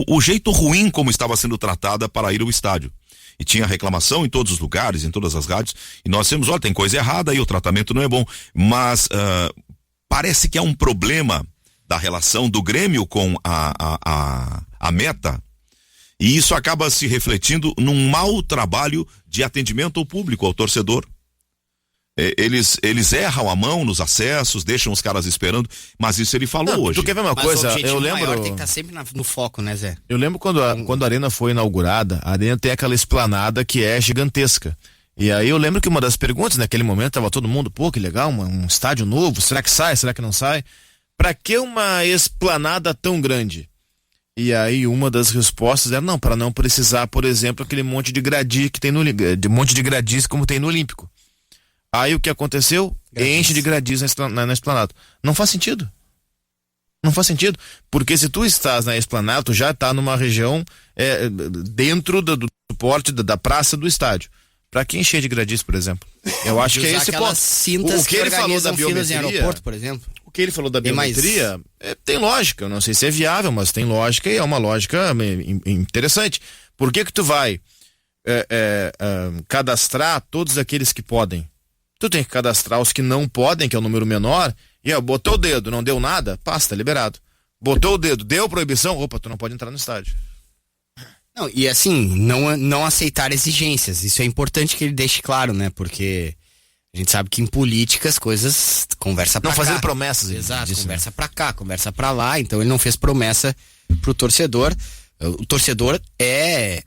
o jeito ruim como estava sendo tratada para ir ao estádio. E tinha reclamação em todos os lugares, em todas as rádios, e nós temos, olha, tem coisa errada aí, o tratamento não é bom. Mas parece que é um problema da relação do Grêmio com a Meta. E isso acaba se refletindo num mau trabalho de atendimento ao público, ao torcedor. Eles erram a mão nos acessos, deixam os caras esperando, mas isso ele falou hoje. Tu quer ver uma coisa? Eu lembro. Maior tem que estar sempre no foco, né, Zé? Eu lembro quando a Arena foi inaugurada, a Arena tem aquela esplanada que é gigantesca. E aí eu lembro que uma das perguntas naquele momento tava todo mundo, pô, que legal, um estádio novo, será que sai, será que não sai? Pra que uma esplanada tão grande? E aí uma das respostas era, não, para não precisar, por exemplo, aquele monte de gradi que tem monte de gradis como tem no Olímpico. Aí o que aconteceu? Enche de gradis na Esplanada. Não faz sentido. Não faz sentido. Porque se tu estás na Esplanada, tu já está numa região dentro do suporte da praça do estádio. Pra que encher de gradis, por exemplo? Eu acho que é esse ponto. Cintas o que ele falou da biometria, em aeroporto, por exemplo. O que ele falou da biometria tem lógica. Eu não sei se é viável, mas tem lógica e é uma lógica interessante. Por que tu vai cadastrar todos aqueles que podem? Tu tem que cadastrar os que não podem, que é o número menor, e botou o dedo, não deu nada, tá liberado. Botou o dedo, deu proibição, opa, tu não pode entrar no estádio. Não, e assim, não aceitar exigências. Isso é importante que ele deixe claro, né? Porque a gente sabe que em política as coisas conversa pra cá. Não fazer promessas. Exato, conversa pra cá, conversa pra lá. Então ele não fez promessa pro torcedor. O torcedor é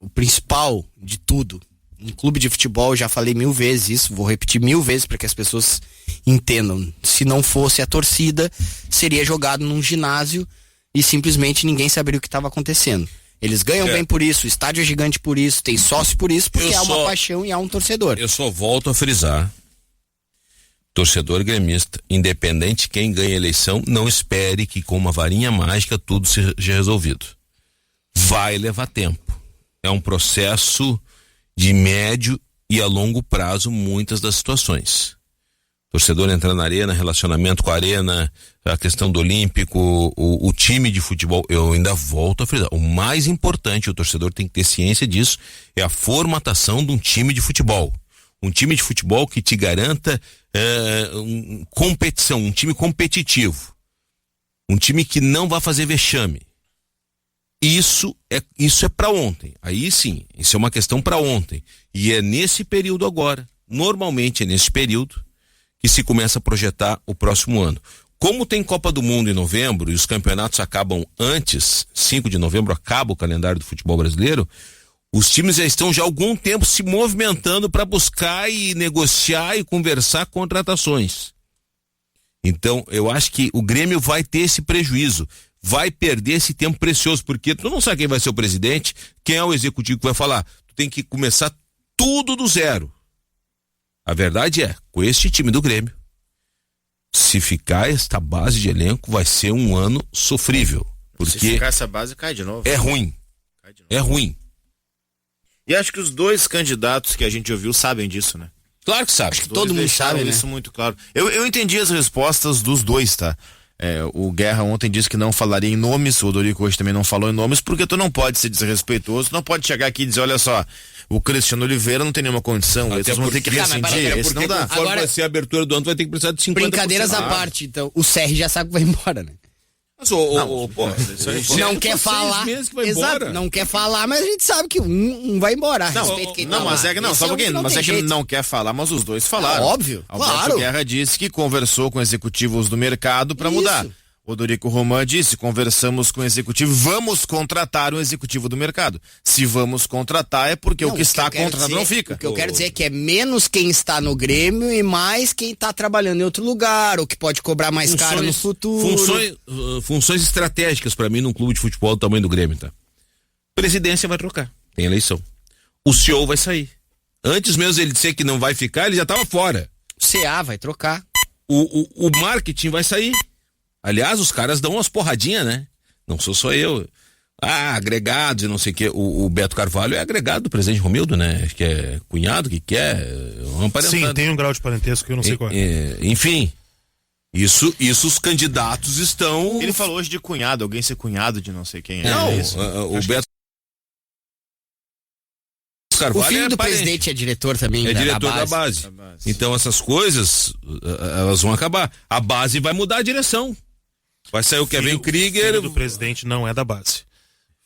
o principal de tudo. Um clube de futebol, eu já falei 1000 vezes isso, vou repetir 1000 vezes para que as pessoas entendam. Se não fosse a torcida, seria jogado num ginásio e simplesmente ninguém saberia o que estava acontecendo. Eles ganham bem por isso, o estádio é gigante por isso, tem sócio por isso, porque há uma paixão e há um torcedor. Eu só volto a frisar, torcedor gremista, independente quem ganha a eleição, não espere que com uma varinha mágica tudo seja resolvido. Vai levar tempo. É um processo de médio e a longo prazo muitas das situações. Torcedor entrar na arena, relacionamento com a arena, a questão do Olímpico, o time de futebol, eu ainda volto a frisar. O mais importante, o torcedor tem que ter ciência disso, é a formatação de um time de futebol. Um time de futebol que te garanta competição, um time competitivo. Um time que não vai fazer vexame. Isso é para ontem. Aí sim, isso é uma questão para ontem. E é nesse período agora, normalmente é nesse período, que se começa a projetar o próximo ano. Como tem Copa do Mundo em novembro e os campeonatos acabam antes, 5 de novembro acaba o calendário do futebol brasileiro, os times já estão já há algum tempo se movimentando para buscar e negociar e conversar contratações. Então, eu acho que o Grêmio vai ter esse prejuízo, vai perder esse tempo precioso, porque tu não sabe quem vai ser o presidente, quem é o executivo que vai falar. Tu tem que começar tudo do zero. A verdade é, com este time do Grêmio, se ficar esta base de elenco, vai ser um ano sofrível. Porque se ficar essa base, cai de novo. É ruim. É ruim. E acho que os dois candidatos que a gente ouviu sabem disso, né? Claro que sabe. Acho que todo mundo sabe, né? Isso muito claro. Eu entendi as respostas dos dois, tá? O Guerra ontem disse que não falaria em nomes, o Odorico hoje também não falou em nomes, porque tu não pode ser desrespeitoso, não pode chegar aqui e dizer, olha só, o Cristiano Oliveira não tem nenhuma condição, eles vão ter que rescindir, esse não dá. Conforme vai ser a abertura do ano, vai ter que precisar de 50%. Brincadeiras à parte, então, o CR já sabe que vai embora, né? Mas, não quer falar. Exato, não quer falar, mas a gente sabe que um vai embora. Só um pouquinho, mas é que não quer falar, mas os dois falaram. Óbvio, Alberto Guerra disse que conversou com executivos do mercado para mudar. Odorico Roman disse, conversamos com o executivo, vamos contratar um executivo do mercado. Se vamos contratar é porque o que está contratado não fica. O que eu quero dizer é que é menos quem está no Grêmio e mais quem está trabalhando em outro lugar, ou que pode cobrar mais caro no futuro. Funções estratégicas para mim num clube de futebol do tamanho do Grêmio, tá? Presidência vai trocar, tem eleição. O CEO vai sair. Antes mesmo ele dizer que não vai ficar, ele já estava fora. O CA vai trocar. O marketing vai sair. Aliás, os caras dão umas porradinhas, né? Não sou só eu. Agregados e não sei o quê. O Beto Carvalho é agregado do presidente Romildo, né? Que é cunhado, que quer. Sim, tem um grau de parentesco que eu não sei qual é. Enfim, isso os candidatos estão... Ele falou hoje de cunhado, alguém ser cunhado de não sei quem é. Não, o Beto Carvalho o filho do presidente é diretor também. É diretor da base. Então essas coisas, elas vão acabar. A base vai mudar a direção. Vai sair o Kevin Krieger. O filho do presidente não é da base.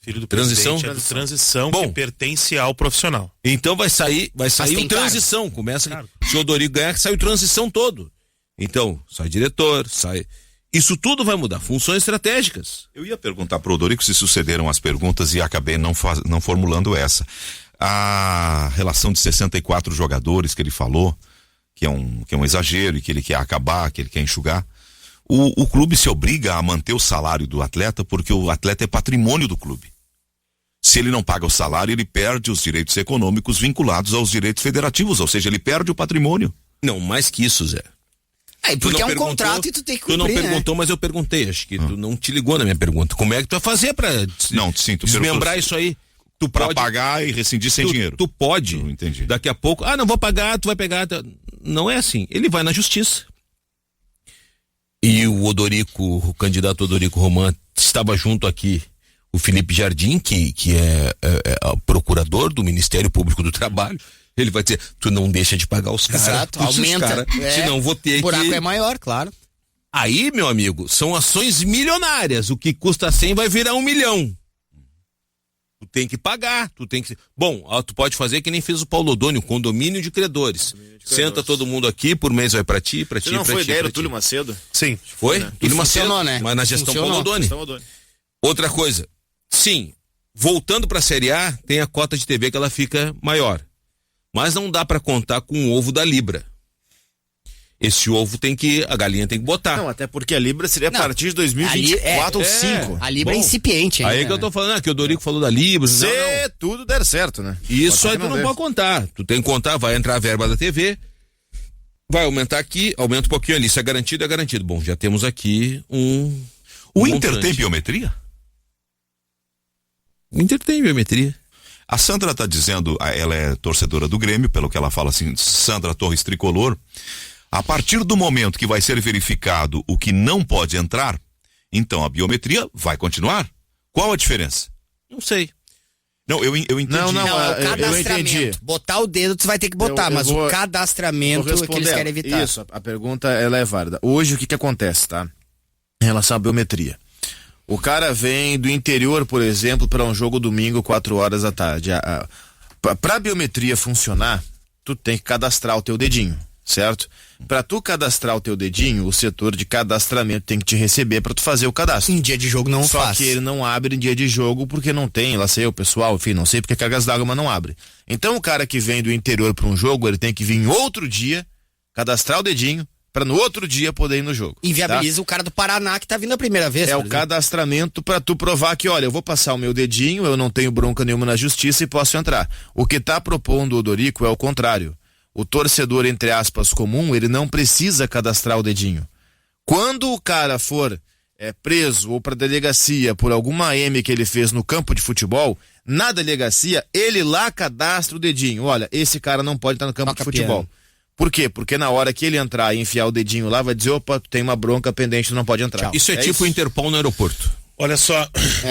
Filho do transição? Presidente é do transição. Bom, que pertence ao profissional. Então vai sair o transição. Claro. Começa, se o Odorico ganhar, sai o transição todo. Então, sai diretor, sai... Isso tudo vai mudar, funções estratégicas. Eu ia perguntar pro Odorico se sucederam as perguntas e acabei não formulando essa. A relação de 64 jogadores que ele falou, que é um exagero e que ele quer acabar, que ele quer enxugar. O clube se obriga a manter o salário do atleta porque o atleta é patrimônio do clube. Se ele não paga o salário, ele perde os direitos econômicos vinculados aos direitos federativos, ou seja, ele perde o patrimônio. Não, mais que isso, Zé. Porque é um perguntou, contrato e tu tem que cumprir, Tu não perguntou, mas eu perguntei. Acho que tu não te ligou na minha pergunta. Como é que tu vai fazer pra desmembrar isso aí? Tu Pra pode pagar e rescindir sem dinheiro. Tu pode. Eu entendi. Daqui a pouco, não vou pagar, tu vai pegar. Não é assim. Ele vai na justiça. E o candidato Odorico Roman, estava junto aqui o Felipe Jardim, que é procurador do Ministério Público do Trabalho. Ele vai dizer, tu não deixa de pagar os caras. Exato, aumenta. Senão vou ter o buraco que... é maior, claro. Aí, meu amigo, são ações milionárias. O que custa 100 vai virar 1 milhão. Tu tem que pagar, Bom, tu pode fazer que nem fez o Paulo Odoni, o condomínio de credores. Senta todo mundo aqui, por mês vai pra ti, pra ti, não pra foi ti. ideia do Túlio Macedo? Sim. Foi? Túlio Macedo, né? Mas na gestão Funcionou. Paulo Odoni. Outra coisa, sim, voltando pra Série A, tem a cota de TV que ela fica maior. Mas não dá pra contar com o ovo da Libra. Esse ovo a galinha tem que botar. Não, até porque a Libra seria a partir de 2024 ou 5. A Libra é Bom, incipiente ainda. Aí que eu tô falando, que o Dorico falou da Libra. Se tudo der certo, né? Isso aí Pode tu não der. pode contar. Tu tem que contar, vai entrar a verba da TV, vai aumentar aqui, aumenta um pouquinho ali. Isso é garantido, é garantido. Bom, já temos aqui O Inter tem biometria? O Inter tem biometria. A Sandra tá dizendo, ela é torcedora do Grêmio, pelo que ela fala assim, Sandra Torres Tricolor. A partir do momento que vai ser verificado o que não pode entrar, então a biometria vai continuar. Qual a diferença? Não sei. Não, eu entendi. Não, é o eu cadastramento. entendi. Botar o dedo tu vai ter que botar, mas o cadastramento é que eles querem evitar. Isso, a pergunta ela é válida. Hoje o que acontece, tá? Em relação à biometria. O cara vem do interior, por exemplo, para um jogo domingo, 4 horas da tarde. Pra biometria funcionar, tu tem que cadastrar o teu dedinho, certo? Pra tu cadastrar o teu dedinho, o setor de cadastramento tem que te receber pra tu fazer o cadastro. Em dia de jogo não Só faz. que ele não abre em dia de jogo porque não tem, lá sei o pessoal, enfim, não sei porque cargas d'água, mas não abre. Então o cara que vem do interior pra um jogo, ele tem que vir em outro dia, cadastrar o dedinho, pra no outro dia poder ir no jogo. Inviabiliza o cara do Paraná que tá vindo a primeira vez. É por o exemplo. cadastramento pra tu provar que, olha, eu vou passar o meu dedinho, eu não tenho bronca nenhuma na justiça e posso entrar. O que tá propondo o Odorico é o contrário. O torcedor, entre aspas, comum, ele não precisa cadastrar o dedinho. Quando o cara for preso ou pra delegacia por alguma M que ele fez no campo de futebol, na delegacia, ele lá cadastra o dedinho. Olha, esse cara não pode estar no campo de futebol. Piano. Por quê? Porque na hora que ele entrar e enfiar o dedinho lá, vai dizer, opa, tu tem uma bronca pendente, tu não pode entrar. Isso é tipo o Interpol no aeroporto. Olha só,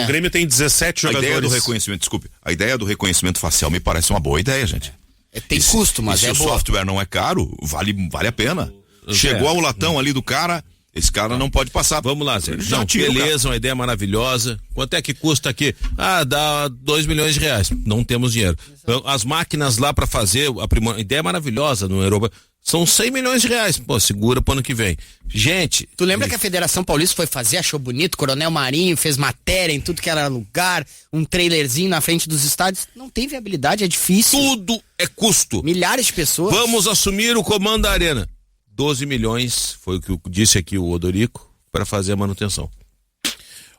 o Grêmio tem 17 A ideia do jogadores. reconhecimento, desculpe, a ideia do reconhecimento facial me parece uma boa ideia, gente. Tem custo, mas e se é o boa. software não é caro, vale a pena. Chegou ao latão ali do cara, esse cara não pode passar. Vamos lá, Zé. Já Não, tira o beleza, uma ideia maravilhosa. Quanto é que custa aqui? Dá 2 milhões de reais. Não temos dinheiro. As máquinas lá pra fazer, ideia maravilhosa no Europa. São 100 milhões de reais. Pô, segura pro ano que vem. Gente. Tu lembra que a Federação Paulista foi fazer, achou bonito, Coronel Marinho fez matéria em tudo que era lugar, um trailerzinho na frente dos estádios. Não tem viabilidade, é difícil. Tudo é custo. Milhares de pessoas. Vamos assumir o comando da arena. 12 milhões, foi o que disse aqui o Odorico, para fazer a manutenção.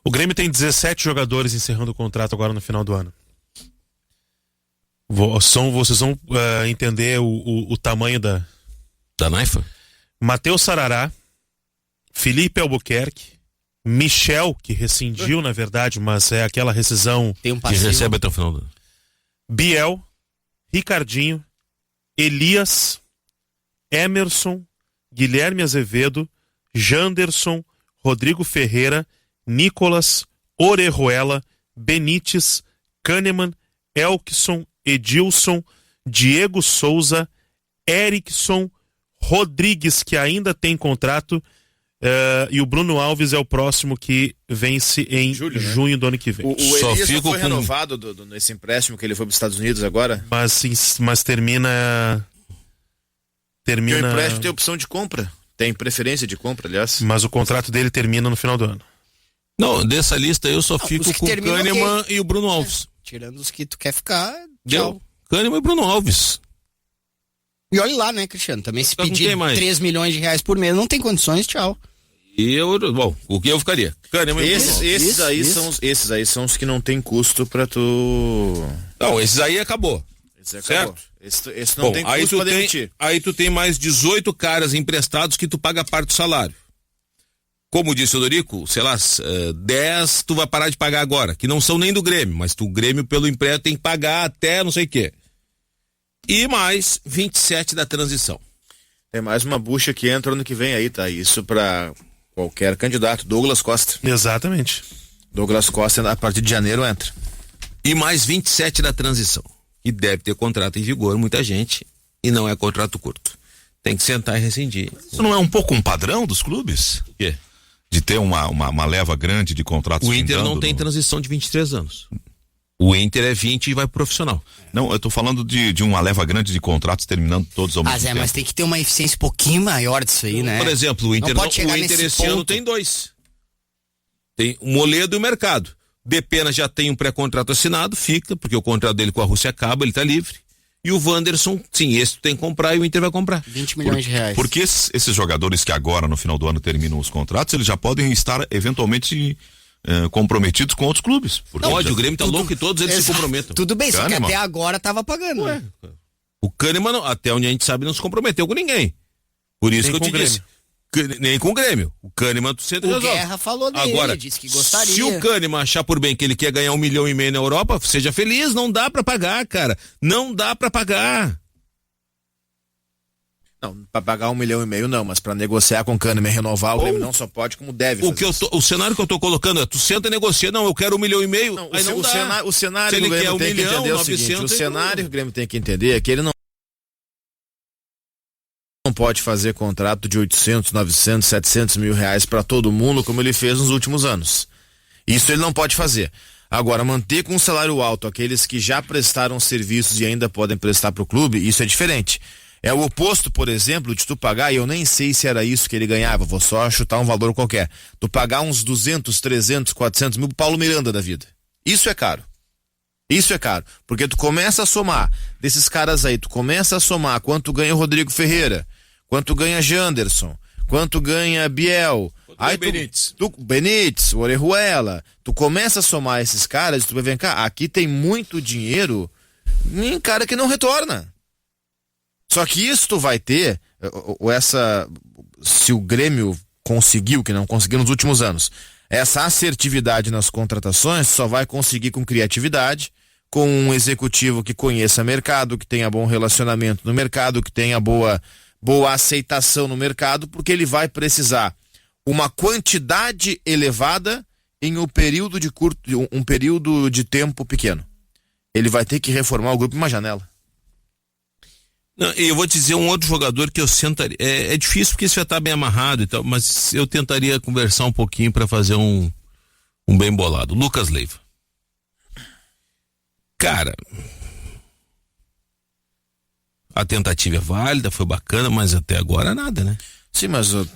O Grêmio tem 17 jogadores encerrando o contrato agora no final do ano. Vocês vão entender o tamanho da Naifa? Matheus Sarará, Felipe Albuquerque, Michel, que rescindiu, na verdade, mas é aquela rescisão Tem um Que passivo. recebe até o final do ano. Biel, Ricardinho, Elias, Emerson, Guilherme Azevedo, Janderson, Rodrigo Ferreira, Nicolas, Orejuela, Benítez, Kahneman, Elkson, Edilson, Diego Souza, Erickson, Rodrigues, que ainda tem contrato, e o Bruno Alves é o próximo que vence em junho do ano que vem. O Só Elias fico foi com- renovado nesse empréstimo que ele foi para os Estados Unidos agora? Mas termina. Porque o empréstimo tem opção de compra. Tem preferência de compra, aliás. Mas o contrato dele termina no final do ano. Não, dessa lista eu só fico os que com o terminam, Kahneman e o Bruno Alves. Tirando os que tu quer ficar, Deu? tchau. Kahneman e Bruno Alves. E olha lá, né, Cristiano? Também se Tá com pedir quem mais? 3 milhões de reais por mês, não tem condições, tchau. Bom, o que eu ficaria? Kahneman e Bruno Alves. Esses aí são os que não tem custo pra tu. Não, esses aí acabou. Certo? Esse não Bom, tem aí custo tu pra demitir. aí tu tem mais 18 caras emprestados que tu paga parte do salário. Como disse o Dorico, sei lá, 10 tu vai parar de pagar agora, que não são nem do Grêmio, mas o Grêmio pelo empréstimo tem que pagar até não sei o quê. E mais 27 da transição. Tem mais uma bucha que entra ano que vem aí, tá? Isso pra qualquer candidato. Douglas Costa. Exatamente. Douglas Costa, a partir de janeiro, entra. E mais 27 da transição. E deve ter contrato em vigor, muita gente, e não é contrato curto. Tem que sentar e rescindir. Isso não é um pouco um padrão dos clubes? O quê? De ter uma leva grande de contratos O Inter findando não tem no... transição de 23 anos. O Inter é 20 e vai pro profissional. Não, eu tô falando de uma leva grande de contratos terminando todos ao mesmo tempo. Mas tem que ter uma eficiência um pouquinho maior disso aí, né? Por exemplo, o Inter, Não pode chegar o Inter nesse esse ano ponto. tem 2. Tem o Moledo e o Mercado. Depena já tem um pré-contrato assinado, fica, porque o contrato dele com a Rússia acaba, ele tá livre. E o Wanderson, sim, esse tu tem que comprar e o Inter vai comprar. 20 milhões de reais. Porque esses jogadores que agora, no final do ano, terminam os contratos, eles já podem estar eventualmente comprometidos com outros clubes. Pode, o Grêmio tá louco que todos eles se comprometam. Tudo bem, só que Kahneman. até agora tava pagando. Né? O Kahneman, até onde a gente sabe, não se comprometeu com ninguém. Por isso Nem que eu te com o disse. Nem com o Grêmio. O Kahneman tu senta e O resolve. Guerra falou dele, Agora, disse que gostaria. se o Kahneman achar por bem que ele quer ganhar 1,5 milhão na Europa, seja feliz, não dá pra pagar, cara. Não dá pra pagar. Não, pra pagar 1,5 milhão não, mas pra negociar com o Kahneman e renovar, o Grêmio não só pode como deve. O cenário que eu tô colocando é, tu senta e negocia, não, eu quero 1,5 milhão. Não, Aí não dá. o cenário Se que o ele quer Grêmio 1 tem que milhão, entender é o seguinte, 900, o cenário que o Grêmio tem que entender é que ele não pode fazer contrato de 800, 900, 700 mil reais pra todo mundo como ele fez nos últimos anos. Isso ele não pode fazer. Agora, manter com um salário alto aqueles que já prestaram serviços e ainda podem prestar pro clube, isso é diferente. É o oposto, por exemplo, de tu pagar, e eu nem sei se era isso que ele ganhava, vou só chutar um valor qualquer. Tu pagar uns 200, 300, 400 mil pro Paulo Miranda da vida. Isso é caro. Isso é caro. Porque tu começa a somar desses caras aí, tu começa a somar quanto ganha o Rodrigo Ferreira, quanto ganha Janderson, quanto ganha Biel, aí Benítez, o Orejuela, tu começa a somar esses caras e tu vai ver, cá, aqui tem muito dinheiro em cara que não retorna. Só que isso tu vai ter, se o Grêmio conseguiu, que não conseguiu nos últimos anos, essa assertividade nas contratações só vai conseguir com criatividade, com um executivo que conheça mercado, que tenha bom relacionamento no mercado, que tenha boa aceitação no mercado, porque ele vai precisar uma quantidade elevada em um período de tempo pequeno. Ele vai ter que reformar o grupo em uma janela. Não, eu vou te dizer um outro jogador que eu sentaria. É difícil porque isso já tá bem amarrado e tal, mas eu tentaria conversar um pouquinho para fazer um bem bolado. Lucas Leiva. Cara, a tentativa é válida, foi bacana, mas até agora nada, né? Sim, mas o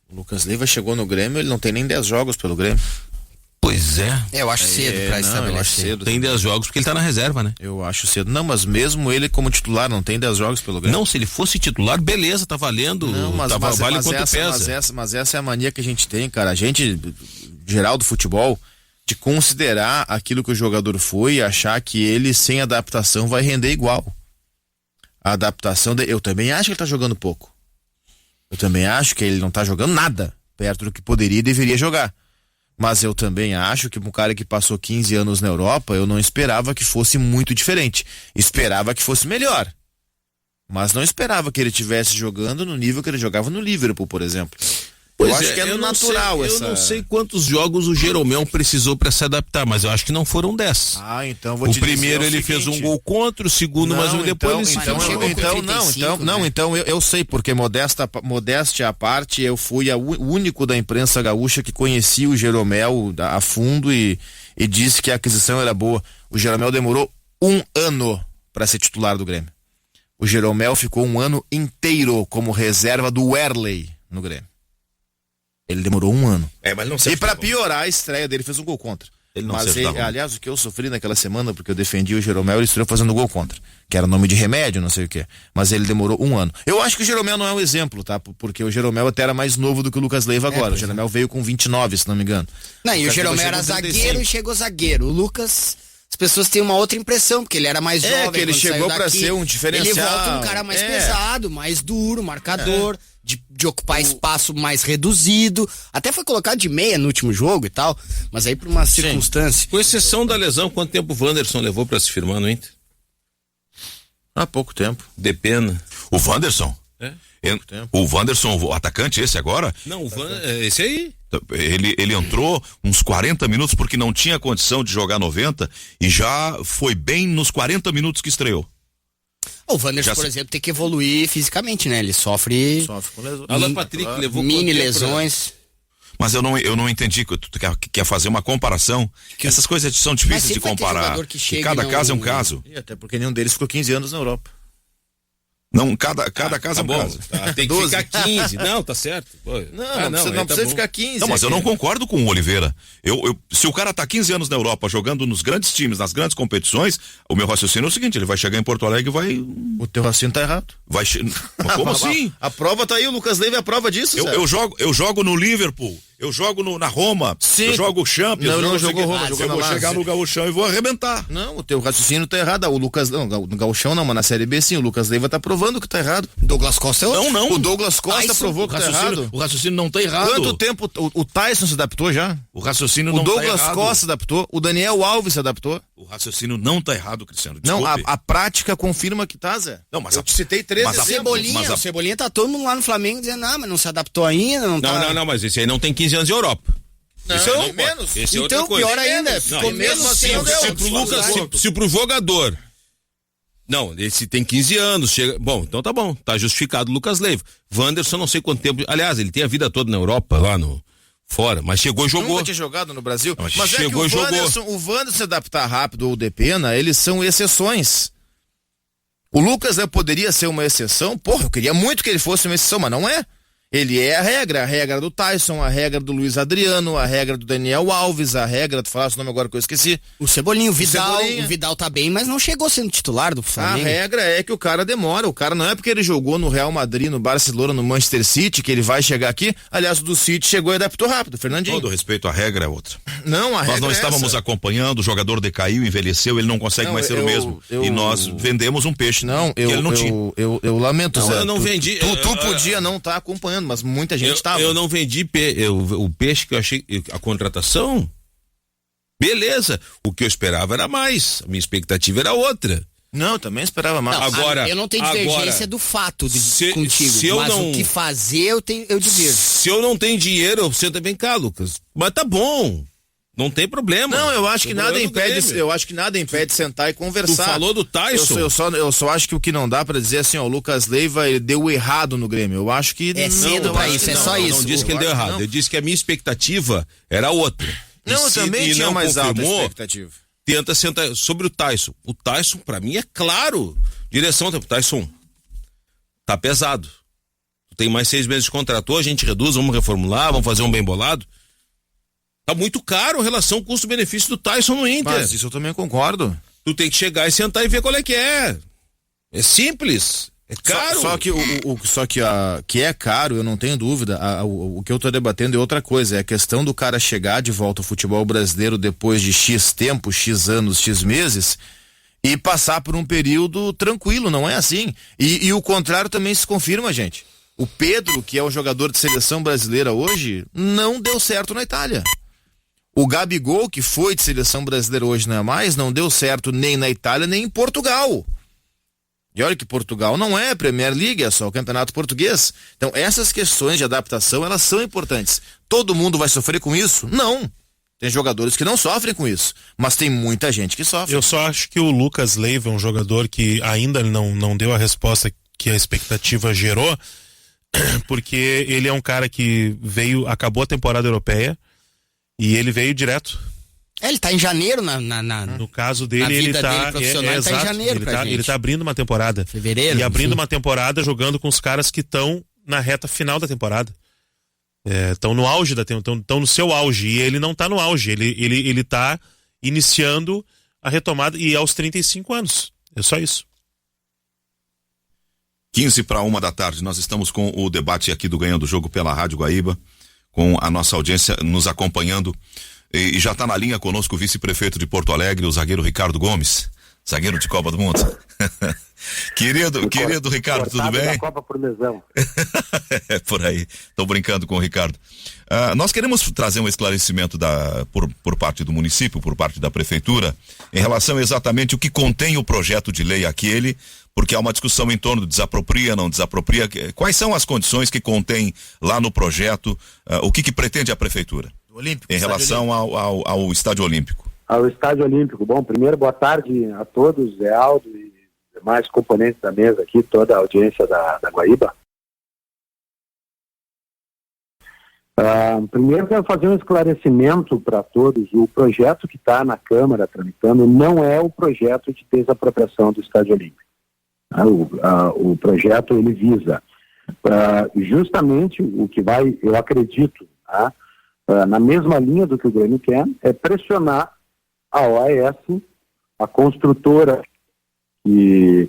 Lucas Leiva chegou no Grêmio, ele não tem nem 10 jogos pelo Grêmio. Pois é. Eu acho cedo pra estabelecer. Eu acho cedo. Tem 10 jogos porque ele tá na reserva, né? Eu acho cedo. Não, mas mesmo ele como titular não tem 10 jogos pelo Grêmio. Não, se ele fosse titular, beleza, tá valendo. Não, Vale quanto pesa. Mas essa é a mania que a gente tem, cara. A gente, geral do futebol, de considerar aquilo que o jogador foi e achar que ele sem adaptação vai render igual. A adaptação eu também acho que ele tá jogando pouco. Eu também acho que ele não tá jogando nada perto do que poderia e deveria jogar. Mas eu também acho que um cara que passou 15 anos na Europa, eu não esperava que fosse muito diferente. Esperava que fosse melhor. Mas não esperava que ele estivesse jogando no nível que ele jogava no Liverpool, por exemplo. Eu acho que é natural essa... Eu não sei quantos jogos o Jeromel precisou para se adaptar, mas eu acho que não foram 10. Ah, então vou te dizer o primeiro ele fez um gol contra, o segundo, mas depois eu sei, porque modéstia à parte, eu fui o único da imprensa gaúcha que conhecia o Jeromel a fundo e disse que a aquisição era boa. O Jeromel demorou 1 ano para ser titular do Grêmio. O Jeromel ficou 1 ano inteiro como reserva do Werley no Grêmio. Ele demorou 1 ano. Mas não sei. E pra piorar, a estreia dele fez um gol contra. Ele não Mas se ajudava. aliás, o que eu sofri naquela semana, porque eu defendi o Jeromel, ele estreou fazendo gol contra. Que era nome de remédio, não sei o quê. Mas ele demorou 1 ano. Eu acho que o Jeromel não é um exemplo, tá? Porque o Jeromel até era mais novo do que o Lucas Leiva agora. O Jeromel veio com 29, se não me engano. Não, e o Lucas Leiva Jeromel era chegou com zagueiro 35. e chegou zagueiro. O Lucas, as pessoas têm uma outra impressão, porque ele era mais jovem. que ele quando chegou saiu pra daqui. ser um diferencial. Ele volta um cara mais pesado, mais duro, marcador, de ocupar espaço mais reduzido. Até foi colocado de meia no último jogo e tal, mas aí por uma circunstância. Com exceção da lesão, quanto tempo o Wanderson levou pra se firmar no Inter? Há pouco tempo. De pena. O Wanderson? É? O Wanderson, o atacante esse agora? Não, esse aí. Ele entrou uns 40 minutos porque não tinha condição de jogar 90 e já foi bem nos 40 minutos que estreou. O Wanderson, por exemplo, tem que evoluir fisicamente, né? Ele sofre Sofre com lesão. Alan Patrick levou mini quanto tempo, né? lesões. Mas eu não entendi que tu quer fazer uma comparação. Essas coisas são difíceis de sempre vai ter comparar. jogador que E chega cada e não- caso é um caso. E até porque nenhum deles ficou 15 anos na Europa. Não, cada caso é um bom, caso. tá, tem que 12. ficar 15. Não, tá certo. Pô. Não precisa ficar 15. Não, mas eu não concordo. concordo com o Oliveira. Se o cara tá 15 anos na Europa jogando nos grandes times, nas grandes competições, o meu raciocínio é o seguinte, ele vai chegar em Porto Alegre e O teu raciocínio tá errado. vai mas como assim? A prova tá aí, o Lucas Leiva é a prova disso, Zé. Eu jogo no Liverpool, eu jogo na Roma, Sim. eu jogo Champions, Não eu jogou Roma, eu jogou na vou chegar Lazio. no Gauchão e vou arrebentar. Não, o teu raciocínio tá errado. O Lucas, não, no Gauchão não, mas na Série B sim, o Lucas Leiva tá provando que tá errado. Douglas Costa é outro. Não. O Douglas Costa Tyson, provou que tá errado. O raciocínio não tá errado. Quanto tempo o Tyson se adaptou já? O raciocínio O não Douglas tá errado. Costa se adaptou, o Daniel Alves se adaptou. O raciocínio não tá errado, Cristiano. Não, Desculpe. a prática confirma que tá, Zé. Não, mas eu a- te citei 13 mas a- exemplos. Cebolinha, Mas a- o Cebolinha tá todo mundo lá no Flamengo dizendo, mas não se adaptou ainda, não tá... Não, mas esse aí não tem 15 anos de Europa. Não, Esse aí não menos. pode. Esse é Então, outra coisa. pior ainda, Menos. ficou Não, mesmo mesmo assim, assim, Se pro Lucas, se pro jogador. Não, esse tem 15 anos, chega. Bom, então tá bom, tá justificado o Lucas Leiva. Wanderson, não sei quanto tempo. Aliás, ele tem a vida toda na Europa, lá no. Fora, mas chegou e jogou. Nunca tinha jogado no Brasil. Mas Mas chegou é e que o jogou. Wanderson se adaptar rápido ou de pena, eles são exceções. O Lucas poderia ser uma exceção. Porra, eu queria muito que ele fosse uma exceção, mas não é. Ele é a regra do Tyson, a regra do Luiz Adriano, a regra do Daniel Alves, a regra, tu falasse o nome agora que eu esqueci. O Cebolinha, o Vidal, Cebolinha. o Vidal tá bem, mas não chegou sendo titular do A Flamengo. regra é que o cara demora. O cara não é porque ele jogou no Real Madrid, no Barcelona, no Manchester City, que ele vai chegar aqui. Aliás, o do City chegou e adaptou rápido, Fernandinho. Todo respeito, a regra é outra. Não, a regra Nós não é estávamos essa. acompanhando, o jogador decaiu, envelheceu, ele não consegue Não, mais ser o mesmo. E nós vendemos um peixe Não, que ele não tinha. eu lamento, Não, Zé. eu não vendi- Tu podia não estar acompanhando, mas muita gente estava. Eu não vendi o peixe que eu achei. A contratação. Beleza. O que eu esperava era mais. A minha expectativa era outra. Não, eu também esperava mais. Não, Agora- eu não tenho agora, divergência do fato se- contigo, se eu mas não- o que fazer eu divirto. Se eu não tenho dinheiro, eu sento bem cá, Lucas. Mas tá bom. Não tem problema. Não, eu acho Tem que nada problema do impede, Grêmio. eu acho que nada impede sentar e conversar. Tu falou do Tyson. Eu só acho que o que não dá pra dizer assim, ó, o Lucas Leiva ele deu errado no Grêmio. Eu acho que É cedo eu pra acho isso, que é não. só Eu isso. não disse que ele deu acho que errado. não. Eu disse que a minha expectativa era outra. Não, eu se também ele tinha não mais alta confirmou, expectativa. tenta sentar sobre o Tyson. O Tyson, pra mim, é claro. Direção, Tyson, tá pesado. Tu tem mais 6 meses de contrato, a gente reduz, vamos reformular, vamos fazer um bem bolado. Tá muito caro a relação custo-benefício do Tyson no Inter. Mas isso eu também concordo. Tu tem que chegar e sentar e ver qual é que é. É simples. É caro. Só que que é caro, eu não tenho dúvida. O que eu tô debatendo é outra coisa. É a questão do cara chegar de volta ao futebol brasileiro depois de X tempo, X anos, X meses e passar por um período tranquilo, não é assim. E o contrário também se confirma, gente. O Pedro, que é o jogador de seleção brasileira hoje, não deu certo na Itália. O Gabigol, que foi de seleção brasileira hoje não é mais, não deu certo nem na Itália, nem em Portugal. E olha que Portugal não é Premier League, é só o campeonato português. Então essas questões de adaptação, elas são importantes. Todo mundo vai sofrer com isso? Não. Tem jogadores que não sofrem com isso, mas tem muita gente que sofre. Eu só acho que o Lucas Leiva é um jogador que ainda não deu a resposta que a expectativa gerou, porque ele é um cara que acabou a temporada europeia e ele veio direto. Ele tá em janeiro No caso Na dele, ele vida tá. dele profissional, ele tá em exato, janeiro pra gente. ele tá abrindo uma temporada. Fevereiro, E abrindo enfim. uma temporada jogando com os caras que estão na reta final da temporada. Estão no auge estão no seu auge, e ele não está no auge, ele está iniciando a retomada e aos 35 anos. É só isso. 12:55 da tarde, nós estamos com o debate aqui do Ganhando o Jogo pela Rádio Guaíba, com a nossa audiência nos acompanhando, e já está na linha conosco o vice-prefeito de Porto Alegre, o zagueiro Ricardo Gomes, zagueiro de Copa do Mundo. Querido Ricardo, tudo bem? Da Copa por lesão. É por aí, estou brincando com o Ricardo. Nós queremos trazer um esclarecimento por parte do município, por parte da prefeitura, em relação exatamente o que contém o projeto de lei aquele, porque há uma discussão em torno de desapropria, não desapropria. Quais são as condições que contém lá no projeto, o que pretende a prefeitura em relação ao Estádio Olímpico? Ao Estádio Olímpico. Bom, primeiro, boa tarde a todos, Zé Aldo e demais componentes da mesa aqui, toda a audiência da Guaíba. Primeiro, quero fazer um esclarecimento para todos. O projeto que está na Câmara tramitando não é o projeto de desapropriação do Estádio Olímpico. O projeto, ele visa justamente o que vai, eu acredito, na mesma linha do que o Grêmio quer, é pressionar a OAS, a construtora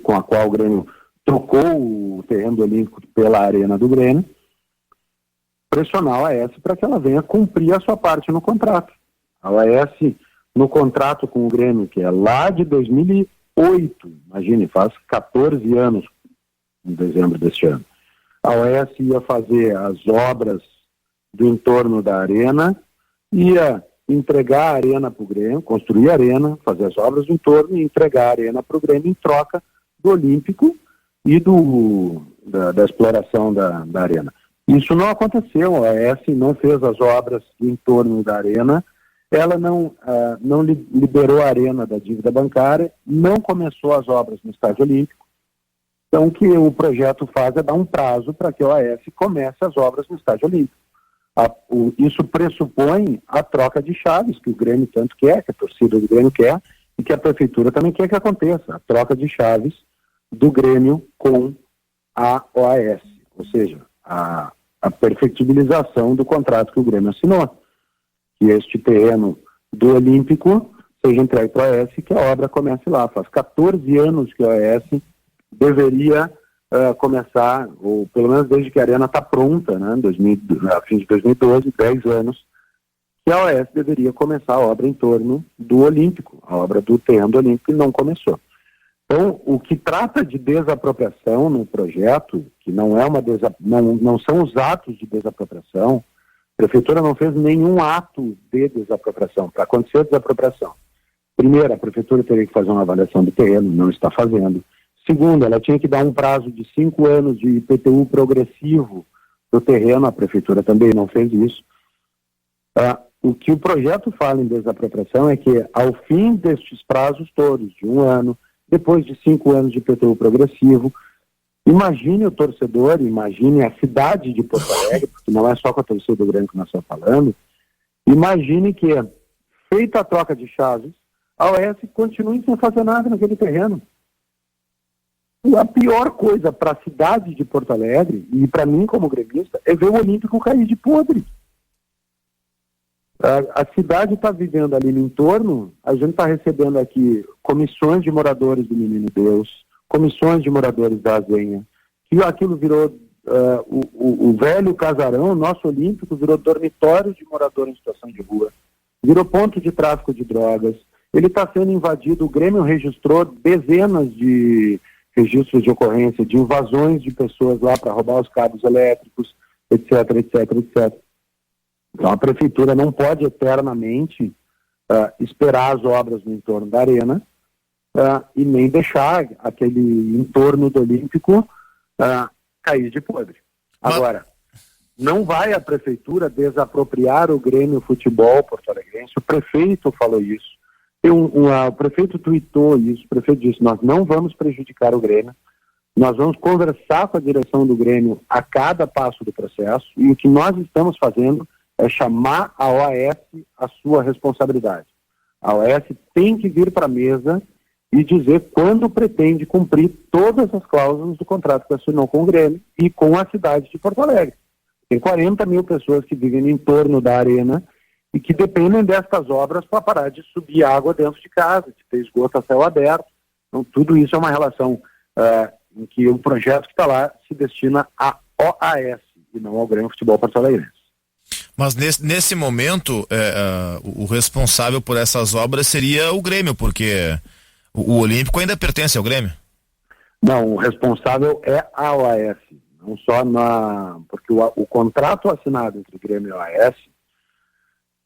com a qual o Grêmio trocou o terreno do Olímpico pela arena do Grêmio, pressionar a OAS para que ela venha cumprir a sua parte no contrato. A OAS, no contrato com o Grêmio, que é lá de 2008, imagine, faz 14 anos, em dezembro deste ano, a OAS ia fazer as obras do entorno da arena, ia entregar a arena para o Grêmio, construir a arena, fazer as obras do entorno e entregar a arena para o Grêmio em troca do Olímpico e da exploração da arena. Isso não aconteceu, a OAS não fez as obras do entorno da arena, ela não liberou a arena da dívida bancária, não começou as obras no Estádio Olímpico. Então, o que o projeto faz é dar um prazo para que a OAS comece as obras no Estádio Olímpico. Isso pressupõe a troca de chaves, que o Grêmio tanto quer, que a torcida do Grêmio quer, e que a prefeitura também quer que aconteça, a troca de chaves do Grêmio com a OAS, ou seja, a perfectibilização do contrato que o Grêmio assinou, que este terreno do Olímpico seja entregue para a OAS e que a obra comece lá. Faz 14 anos que a OAS deveria começar, ou pelo menos desde que a arena está pronta, né, a fim de 2012, 10 anos, que a OAS deveria começar a obra em torno do Olímpico, a obra do terreno do Olímpico, e não começou. Então, o que trata de desapropriação no projeto, que não é não são os atos de desapropriação, a prefeitura não fez nenhum ato de desapropriação. Para acontecer a desapropriação, primeiro, a prefeitura teria que fazer uma avaliação do terreno, não está fazendo. Segundo, ela tinha que dar um prazo de 5 anos de IPTU progressivo do terreno, a prefeitura também não fez isso. O que o projeto fala em desapropriação é que, ao fim destes prazos todos, de 1 ano, depois de 5 anos de IPTU progressivo, imagine o torcedor, imagine a cidade de Porto Alegre, porque não é só com a torcida do Grêmio que nós estamos falando, imagine que, feita a troca de chaves, a OAS continue sem fazer nada naquele terreno. A pior coisa para a cidade de Porto Alegre, e para mim como gremista, é ver o Olímpico cair de podre. A cidade está vivendo ali no entorno, a gente está recebendo aqui comissões de moradores do Menino Deus, comissões de moradores da Azenha, que aquilo virou o velho casarão, o nosso Olímpico virou dormitório de moradores em situação de rua, virou ponto de tráfico de drogas, ele está sendo invadido, o Grêmio registrou dezenas de registros de ocorrência de invasões de pessoas lá para roubar os cabos elétricos, etc, etc, etc. Então a prefeitura não pode eternamente esperar as obras no entorno da arena e nem deixar aquele entorno do Olímpico cair de podre. Agora, não vai a prefeitura desapropriar o Grêmio Futebol porto-alegrense, o prefeito falou isso. O prefeito tuitou isso, o prefeito disse, nós não vamos prejudicar o Grêmio, nós vamos conversar com a direção do Grêmio a cada passo do processo, e o que nós estamos fazendo é chamar a OAS à sua responsabilidade. A OAS tem que vir para a mesa e dizer quando pretende cumprir todas as cláusulas do contrato que assinou com o Grêmio e com a cidade de Porto Alegre. Tem 40 mil pessoas que vivem no entorno da arena e que dependem destas obras para parar de subir água dentro de casa, de ter esgoto a céu aberto. Então, tudo isso é uma relação em que o projeto que está lá se destina à OAS e não ao Grêmio Futebol Porto Alegre. Mas nesse momento, o responsável por essas obras seria o Grêmio, porque o Olímpico ainda pertence ao Grêmio. Não, o responsável é a OAS, não só porque o contrato assinado entre o Grêmio e a OAS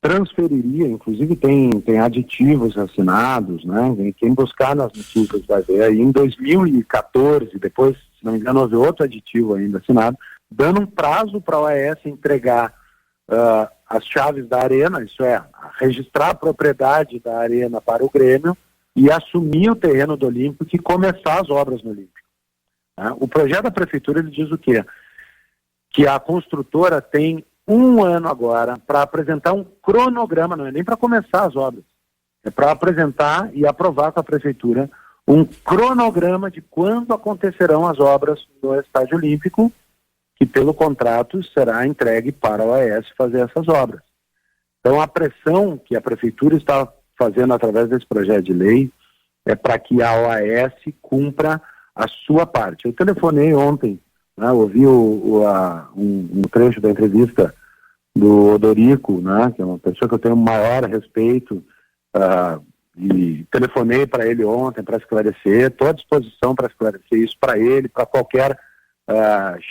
transferiria, inclusive tem aditivos assinados, né? Quem buscar nas notícias vai ver aí, em 2014, depois, se não me engano, houve outro aditivo ainda assinado, dando um prazo para a OAS entregar as chaves da arena, isso é, registrar a propriedade da arena para o Grêmio e assumir o terreno do Olímpico e começar as obras no Olímpico. O projeto da prefeitura, ele diz o quê? Que a construtora tem 1 ano agora para apresentar um cronograma, não é nem para começar as obras, é para apresentar e aprovar com a prefeitura um cronograma de quando acontecerão as obras no Estádio Olímpico, que pelo contrato será entregue para a OAS fazer essas obras. Então a pressão que a prefeitura está fazendo através desse projeto de lei é para que a OAS cumpra a sua parte. Eu telefonei ontem, né, ouvi um trecho da entrevista do Odorico, né, que é uma pessoa que eu tenho maior respeito, e telefonei para ele ontem para esclarecer, estou à disposição para esclarecer isso para ele, para qualquer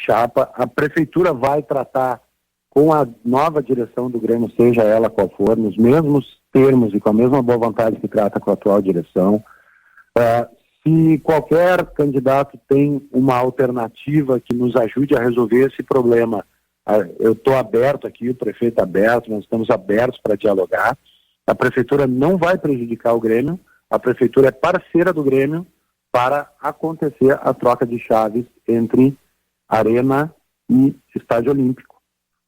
chapa. A prefeitura vai tratar com a nova direção do Grêmio, seja ela qual for, nos mesmos termos e com a mesma boa vontade que trata com a atual direção. Se qualquer candidato tem uma alternativa que nos ajude a resolver esse problema, eu estou aberto aqui, o prefeito aberto, nós estamos abertos para dialogar. A prefeitura não vai prejudicar o Grêmio, a prefeitura é parceira do Grêmio para acontecer a troca de chaves entre Arena e Estádio Olímpico.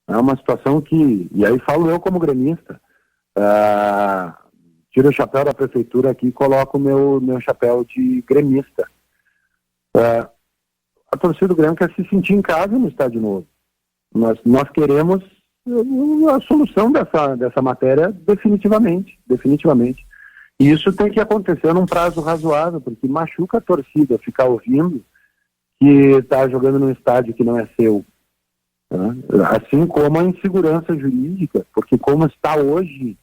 É uma situação que, e aí falo eu como gremista, tiro o chapéu da prefeitura aqui e coloco o meu chapéu de gremista. A torcida do Grêmio quer se sentir em casa no Estádio Novo. Nós queremos a solução dessa matéria definitivamente. E isso tem que acontecer num prazo razoável, porque machuca a torcida ficar ouvindo que está jogando num estádio que não é seu. Né? Assim como a insegurança jurídica, porque como está hoje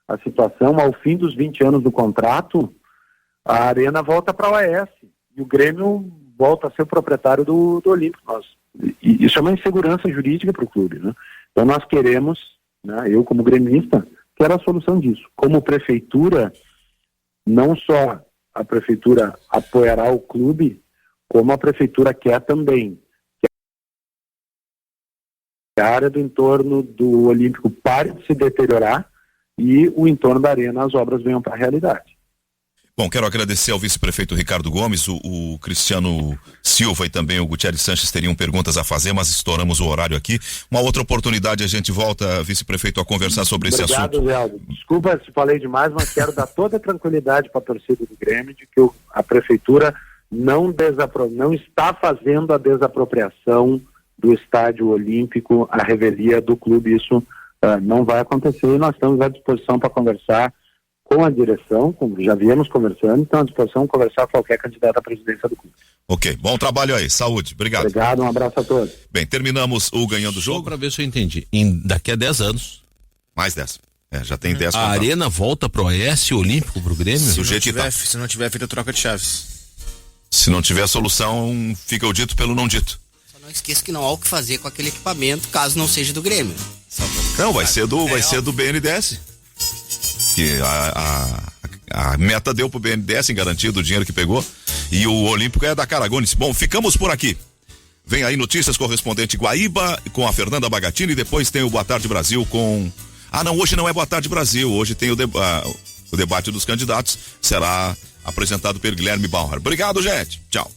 a situação, ao fim dos 20 anos do contrato, a Arena volta para a OAS e o Grêmio volta a ser o proprietário do Olímpico. E isso é uma insegurança jurídica para o clube. Né? Então nós queremos, né, eu como gremista, quero a solução disso. Como prefeitura, não só a prefeitura apoiará o clube, como a prefeitura quer também que a área do entorno do Olímpico pare de se deteriorar e o entorno da arena, as obras venham para a realidade. Bom, quero agradecer ao vice-prefeito Ricardo Gomes, o Cristiano Silva e também o Gutierrez Sanches teriam perguntas a fazer, mas estouramos o horário aqui. Uma outra oportunidade a gente volta, vice-prefeito, a conversar sobre esse assunto. Obrigado, Zé. Desculpa se falei demais, mas quero dar toda a tranquilidade para a torcida do Grêmio de que a prefeitura não está fazendo a desapropriação do Estádio Olímpico, a revelia do clube. Isso não vai acontecer e nós estamos à disposição para conversar com a direção, como já viemos conversando, estamos à disposição de conversar com qualquer candidato à presidência do clube. Ok, bom trabalho aí, saúde, obrigado. Obrigado, um abraço a todos. Bem, terminamos o Ganhando o Jogo. Só pra ver se eu entendi, daqui a 10 anos. Mais 10. Já tem 10. A Arena volta pro OAS Olímpico, pro Grêmio? Se não tiver feita a troca de chaves. Se não tiver solução, fica o dito pelo não dito. Só não esqueça que não há o que fazer com aquele equipamento, caso não seja do Grêmio. Não, vai ser do BNDES. Que a meta deu pro BNDES em garantia do dinheiro que pegou. E o Olímpico é da Caragones. Bom, ficamos por aqui. Vem aí notícias correspondente Guaíba com a Fernanda Bagatini. Depois tem o Boa Tarde Brasil com... não, hoje não é Boa Tarde Brasil. Hoje tem o debate dos candidatos. Será apresentado pelo Guilherme Bauer. Obrigado, gente. Tchau.